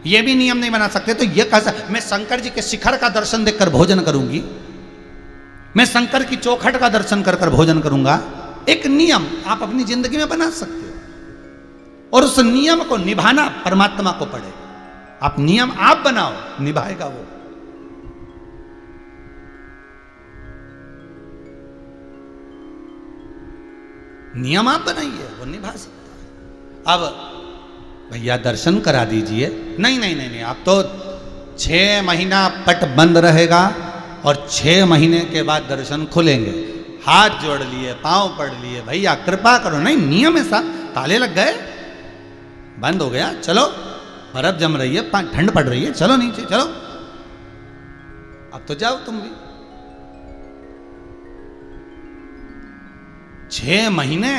ये भी नियम नहीं बना सकते तो ये कह मैं शंकर जी के शिखर का दर्शन देखकर भोजन करूंगी, मैं शंकर की चौखट का दर्शन कर कर भोजन करूंगा। एक नियम आप अपनी जिंदगी में बना सकते हो, और उस नियम को निभाना परमात्मा को पड़ेगा। आप नियम आप बनाओ, निभाएगा वो। नियम आप बनाइए, वो निभा सकता है। अब भैया दर्शन करा दीजिए, नहीं नहीं नहीं नहीं, आप तो 6 महीना पट बंद रहेगा और 6 महीने के बाद दर्शन खुलेंगे। हाथ जोड़ लिए, पांव पड़ लिए, भैया कृपा करो। नहीं, नियम है साहब, ताले लग गए, बंद हो गया, चलो बर्फ जम रही है, ठंड पड़ रही है, चलो नीचे चलो, अब तो जाओ तुम भी। 6 महीने